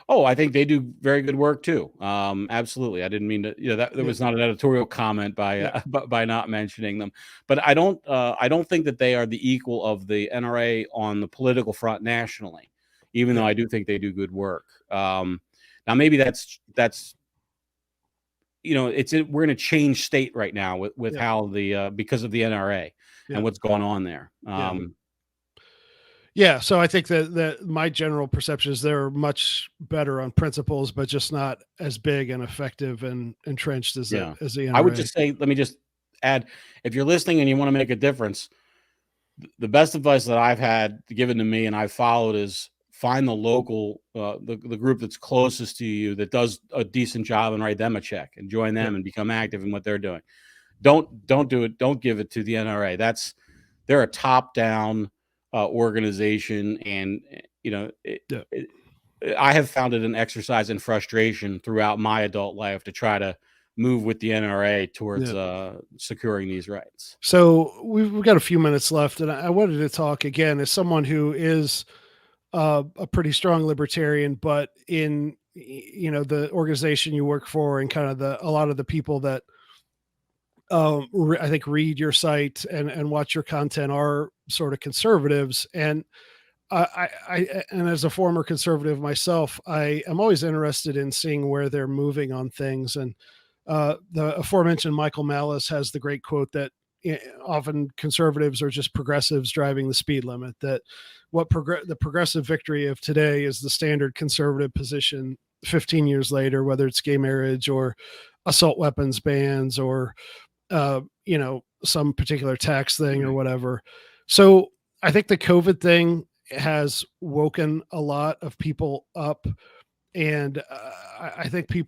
Oh, I think they do very good work too. Absolutely. I didn't mean to, that there was not an editorial comment by not mentioning them, but I don't think that they are the equal of the NRA on the political front nationally, even though I do think they do good work. Now maybe that's we're in a change state right now with how because of the NRA and what's going on there. So I think that my general perception is they're much better on principles, but just not as big and effective and entrenched as the NRA. I would just say, let me just add, if you're listening and you want to make a difference, the best advice that I've had given to me and I've followed is find the local, the group that's closest to you that does a decent job and write them a check and join them and become active in what they're doing. Don't do it. Don't give it to the NRA. They're a top-down organization, and I have found it an exercise in frustration throughout my adult life to try to move with the NRA towards securing these rights. So we've got a few minutes left, and I wanted to talk again as someone who is a pretty strong libertarian, but in the organization you work for and kind of a lot of the people that I think read your site and watch your content are sort of conservatives. And and as a former conservative myself, I am always interested in seeing where they're moving on things. And the aforementioned Michael Malice has the great quote that often conservatives are just progressives driving the speed limit, that the progressive victory of today is the standard conservative position 15 years later, whether it's gay marriage or assault weapons bans or some particular tax thing or whatever. So I think the COVID thing has woken a lot of people up, and I think a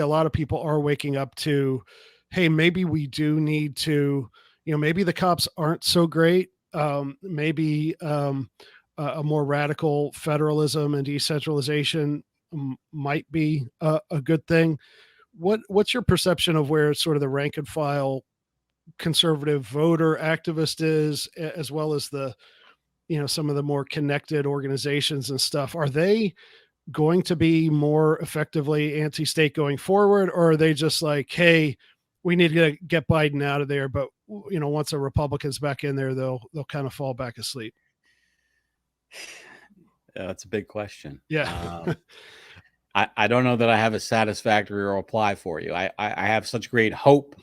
lot of people are waking up to, hey, maybe we do need to, maybe the cops aren't so great. Maybe a more radical federalism and decentralization might be a good thing. What's your perception of where sort of the rank and file conservative voter activist is, as well as the, some of the more connected organizations and stuff? Are they going to be more effectively anti-state going forward, or are they just like, hey, we need to get Biden out of there, but once a Republican's back in there, they'll kind of fall back asleep? That's a big question. Yeah. I don't know that I have a satisfactory reply for you. I have such great hope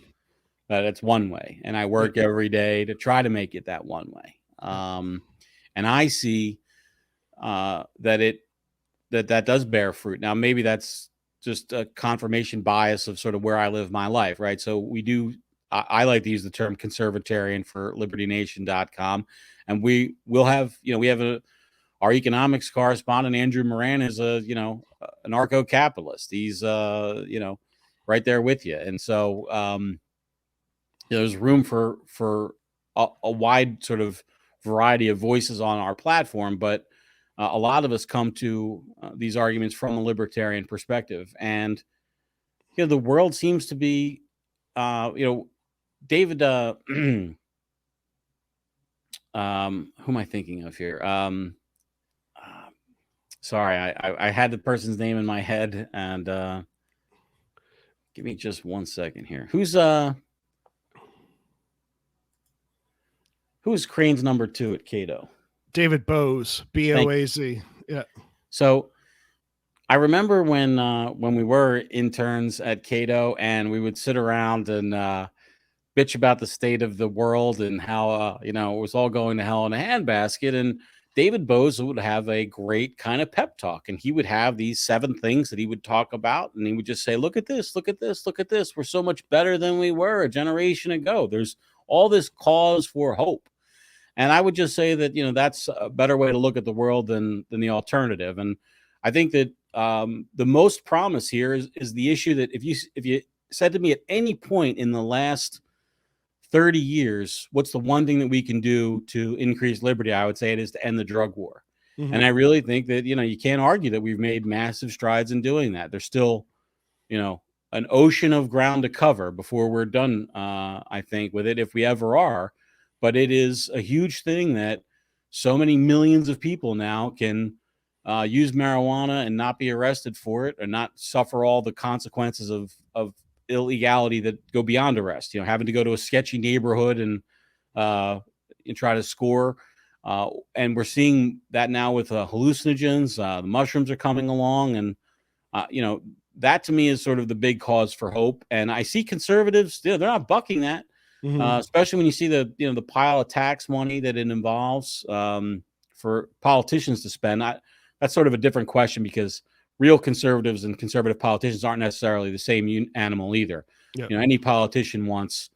that it's one way, and I work every day to try to make it that one way. And I see that does bear fruit. Now, maybe that's just a confirmation bias of sort of where I live my life, right? So I like to use the term conservatarian for libertynation.com. And we will have, we have our economics correspondent, Andrew Moran, is an anarcho-capitalist. He's, right there with you. And so there's room for a wide sort of variety of voices on our platform, but a lot of us come to these arguments from a libertarian perspective, and the world seems to be, David. Who am I thinking of here? Sorry, I had the person's name in my head, and give me just 1 second here. Who's Crane's number 2 at Cato? David Boaz, Boaz. Yeah. So I remember when we were interns at Cato, and we would sit around and bitch about the state of the world and how it was all going to hell in a handbasket. And David Boaz would have a great kind of pep talk, and he would have these 7 things that he would talk about, and he would just say, look at this, look at this, look at this. We're so much better than we were a generation ago. There's all this cause for hope. And I would just say that, that's a better way to look at the world than the alternative. And I think that the most promise here is the issue that if you said to me at any point in the last 30 years, what's the one thing that we can do to increase liberty, I would say it is to end the drug war. Mm-hmm. And I really think that, you can't argue that we've made massive strides in doing that. There's still, an ocean of ground to cover before we're done, I think, with it, if we ever are. But it is a huge thing that so many millions of people now can use marijuana and not be arrested for it, or not suffer all the consequences of illegality that go beyond arrest. Having to go to a sketchy neighborhood and try to score. And we're seeing that now with hallucinogens. The mushrooms are coming along, and that to me is sort of the big cause for hope. And I see conservatives, they're not bucking that. Mm-hmm. Especially when you see the pile of tax money that it involves for politicians to spend. That's sort of a different question, because real conservatives and conservative politicians aren't necessarily the same animal either. Yep. Any politician wants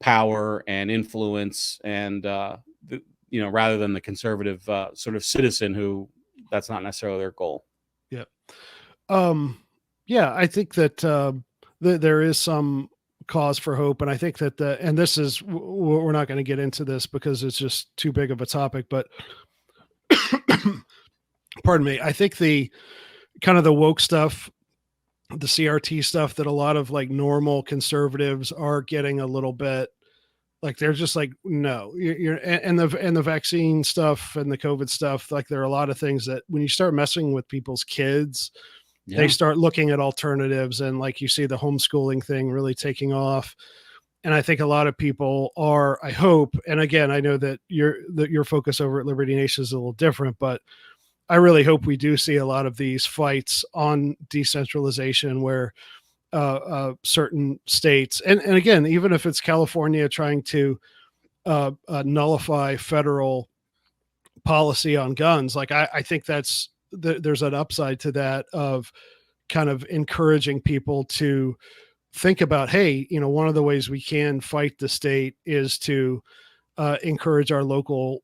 power and influence, and rather than the conservative sort of citizen who that's not necessarily their goal. Yep. I think that there is some cause for hope, and I think that and this is, we're not going to get into this because it's just too big of a topic, but pardon me, I think the kind of the woke stuff, the CRT stuff, that a lot of like normal conservatives are getting a little bit like, they're just like, no, and the vaccine stuff and the COVID stuff, like there are a lot of things that when you start messing with people's kids, they start looking at alternatives, and like you see the homeschooling thing really taking off. And I think a lot of people are, I hope, and again, I know that your focus over at Liberty Nation is a little different, but I really hope we do see a lot of these fights on decentralization where certain states, and again, even if it's California trying to nullify federal policy on guns, like I think there's an upside to that, of kind of encouraging people to think about, hey, one of the ways we can fight the state is to encourage our local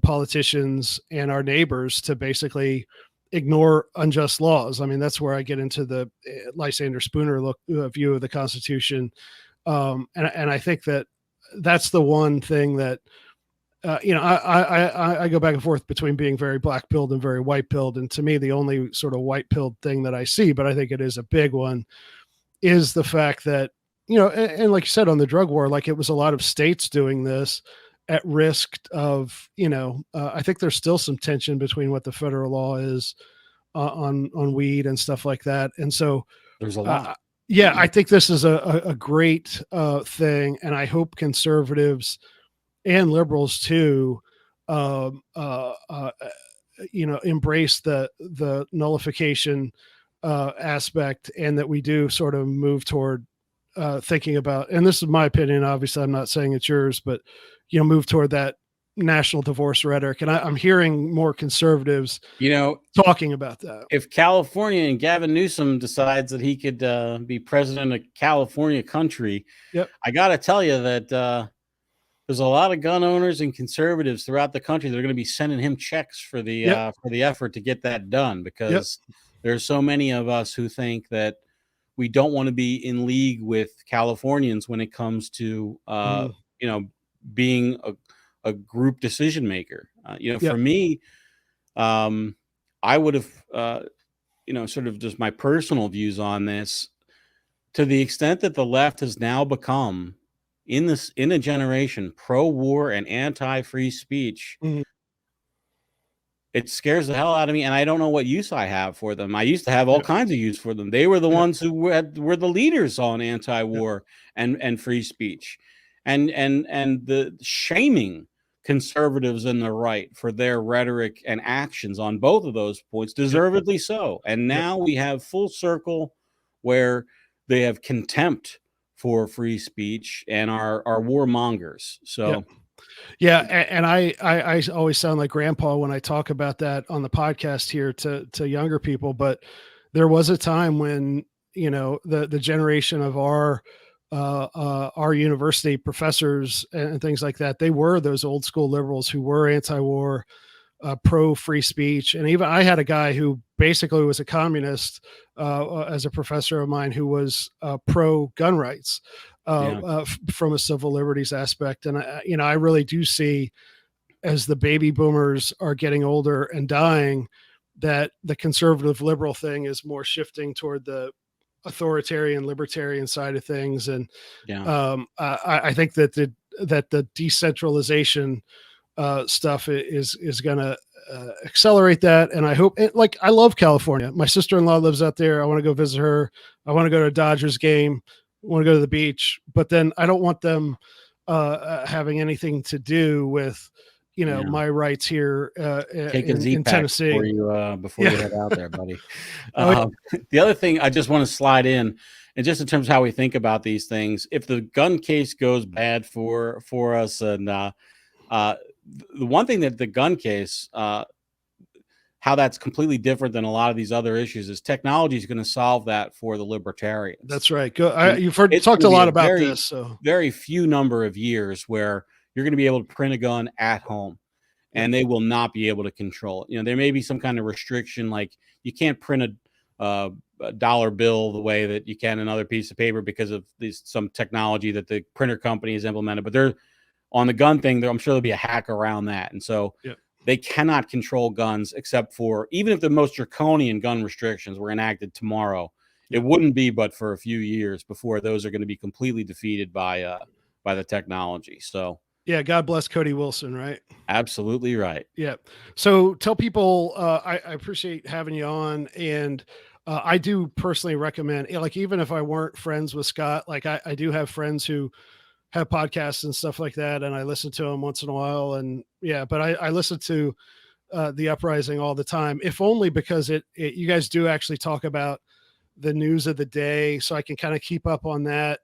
politicians and our neighbors to basically ignore unjust laws. I mean, that's where I get into the Lysander Spooner view of the Constitution. And I think that's the one thing that, I go back and forth between being very black-pilled and very white-pilled. And to me, the only sort of white-pilled thing that I see, but I think it is a big one, is the fact that, and like you said, on the drug war, like it was a lot of states doing this at risk of, I think there's still some tension between what the federal law is on weed and stuff like that. And so there's a lot. I think this is a great thing. And I hope conservatives and liberals too, embrace the nullification aspect, and that we do sort of move toward thinking about, and this is my opinion, obviously I'm not saying it's yours, but move toward that national divorce rhetoric. And I'm hearing more conservatives, talking about that. If California and Gavin Newsom decides that he could be president of California country, yep. I got to tell you that there's a lot of gun owners and conservatives throughout the country that are going to be sending him checks for the effort to get that done, because there's so many of us who think that we don't want to be in league with Californians when it comes to being a group decision maker. For me, I would have sort of just my personal views on this, to the extent that the left has now become in a generation pro-war and anti-free speech. Mhm. It scares the hell out of me, and I don't know what use I have for them. I used to have all kinds of use for them. They were the ones who were the leaders on anti-war and free speech, and the shaming conservatives and the right for their rhetoric and actions on both of those points, deservedly so. And now we have full circle where they have contempt for free speech and are warmongers. So. Yeah, and I always sound like grandpa when I talk about that on the podcast here to younger people, but there was a time when, the generation of our university professors and things like that, they were those old school liberals who were anti-war, pro free speech. And even I had a guy who basically was a communist as a professor of mine, who was pro gun rights. From a civil liberties aspect. And I really do see, as the baby boomers are getting older and dying, that the conservative liberal thing is more shifting toward the authoritarian libertarian side of things. And I think that the decentralization stuff is going to accelerate that. And I hope I love California. My sister-in-law lives out there. I want to go visit her. I want to go to a Dodgers game. Want to go to the beach, but then I don't want them having anything to do with, my rights here Take a in Tennessee before you head out there, buddy. The other thing I just want to slide in, and just in terms of how we think about these things, if the gun case goes bad for us, and the one thing that the gun case, how that's completely different than a lot of these other issues, is technology is going to solve that for the libertarians. That's right. You've talked a lot about this. So very few number of years where you're going to be able to print a gun at home, and they will not be able to control it. There may be some kind of restriction, like you can't print a dollar bill the way that you can another piece of paper because of some technology that the printer company has implemented. But they're on the gun thing. I'm sure there'll be a hack around that, and so. They cannot control guns, except for, even if the most draconian gun restrictions were enacted tomorrow, it wouldn't be but for a few years before those are going to be completely defeated by the technology. So yeah, God bless Cody Wilson, right? Absolutely right. Yeah. So tell people, I appreciate having you on, and I do personally recommend, even if I weren't friends with Scott, I do have friends who have podcasts and stuff like that, and I listen to them once in a while. And but I listen to The Uprising all the time, if only because you guys do actually talk about the news of the day, so I can kind of keep up on that.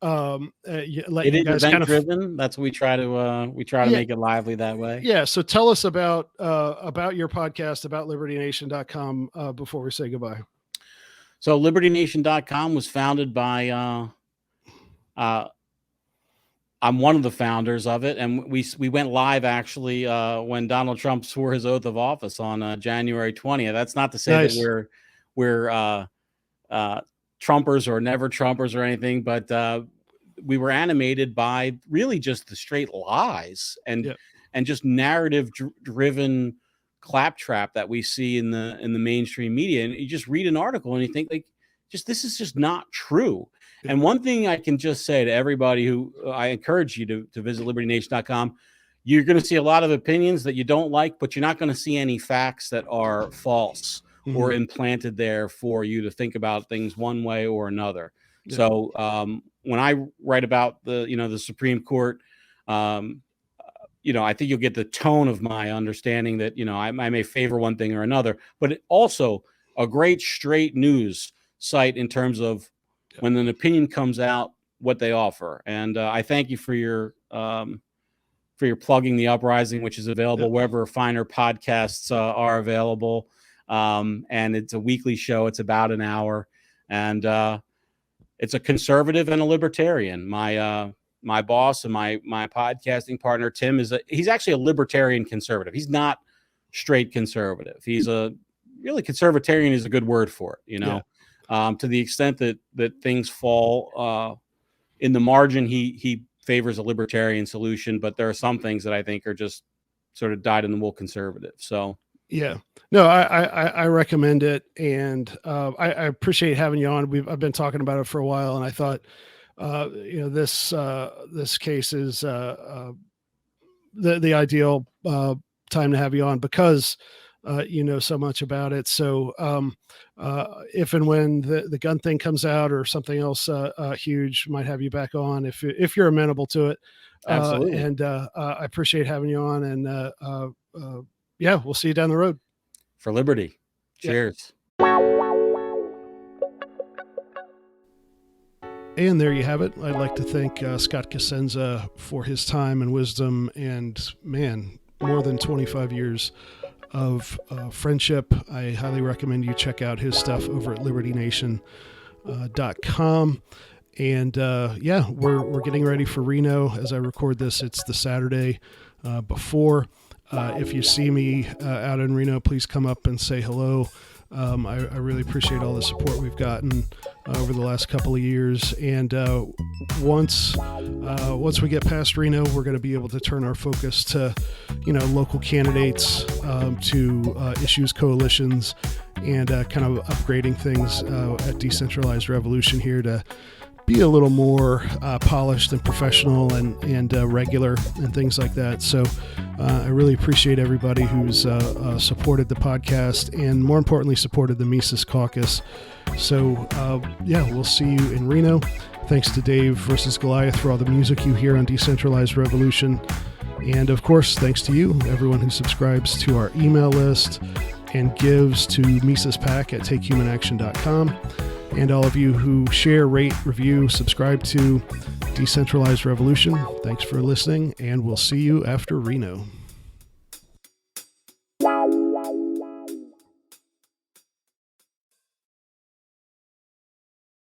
It is event driven. That's what we try to make it lively that way. Yeah. So tell us about your podcast, about libertynation.com, before we say goodbye. So libertynation.com was founded by I'm one of the founders of it, and we went live actually when Donald Trump swore his oath of office on January 20th. That's not to say that we're Trumpers or never Trumpers or anything, but we were animated by really just the straight lies and just narrative driven claptrap that we see in the mainstream media. And you just read an article and you think, this is just not true. And one thing I can just say to everybody who I encourage you to visit libertynation.com, you're going to see a lot of opinions that you don't like, but you're not going to see any facts that are false or implanted there for you to think about things one way or another. Yeah. So when I write about the Supreme Court, I think you'll get the tone of my understanding that, I may favor one thing or another, but it also a great straight news site in terms of when an opinion comes out, what they offer. And I thank you for your plugging The Uprising, which is available wherever finer podcasts are available. And it's a weekly show. It's about an hour, and it's a conservative and a libertarian. My boss and my podcasting partner, Tim, he's actually a libertarian conservative. He's not straight conservative. He's really conservatarian is a good word for it, To the extent that things fall in the margin, he favors a libertarian solution, but there are some things that I think are just sort of dyed-in-the-wool conservative. So yeah, no, I recommend it, and I appreciate having you on. I've been talking about it for a while, and I thought, this case is the ideal time to have you on because you know so much about it. So if and when the gun thing comes out or something else huge, might have you back on if you're amenable to it. Absolutely. And I appreciate having you on, and yeah, we'll see you down the road. For liberty. Cheers. And there you have it. I'd like to thank Scott Cosenza for his time and wisdom and, man, more than 25 years of friendship. I highly recommend you check out his stuff over at libertynation.com. And yeah, we're getting ready for Reno. As I record this, it's the Saturday before. If you see me out in Reno, please come up and say hello. I really appreciate all the support we've gotten over the last couple of years. And once we get past Reno, we're going to be able to turn our focus to, local candidates, to issues coalitions, and kind of upgrading things at Decentralized Revolution here to be a little more polished and professional and regular and things like that. So I really appreciate everybody who's supported the podcast and, more importantly, supported the Mises Caucus. So yeah, we'll see you in Reno. Thanks to Dave versus Goliath for all the music you hear on Decentralized Revolution. And of course, thanks to you, everyone who subscribes to our email list and gives to Mises PAC at takehumanaction.com. And all of you who share, rate, review, subscribe to Decentralized Revolution. Thanks for listening, and we'll see you after Reno.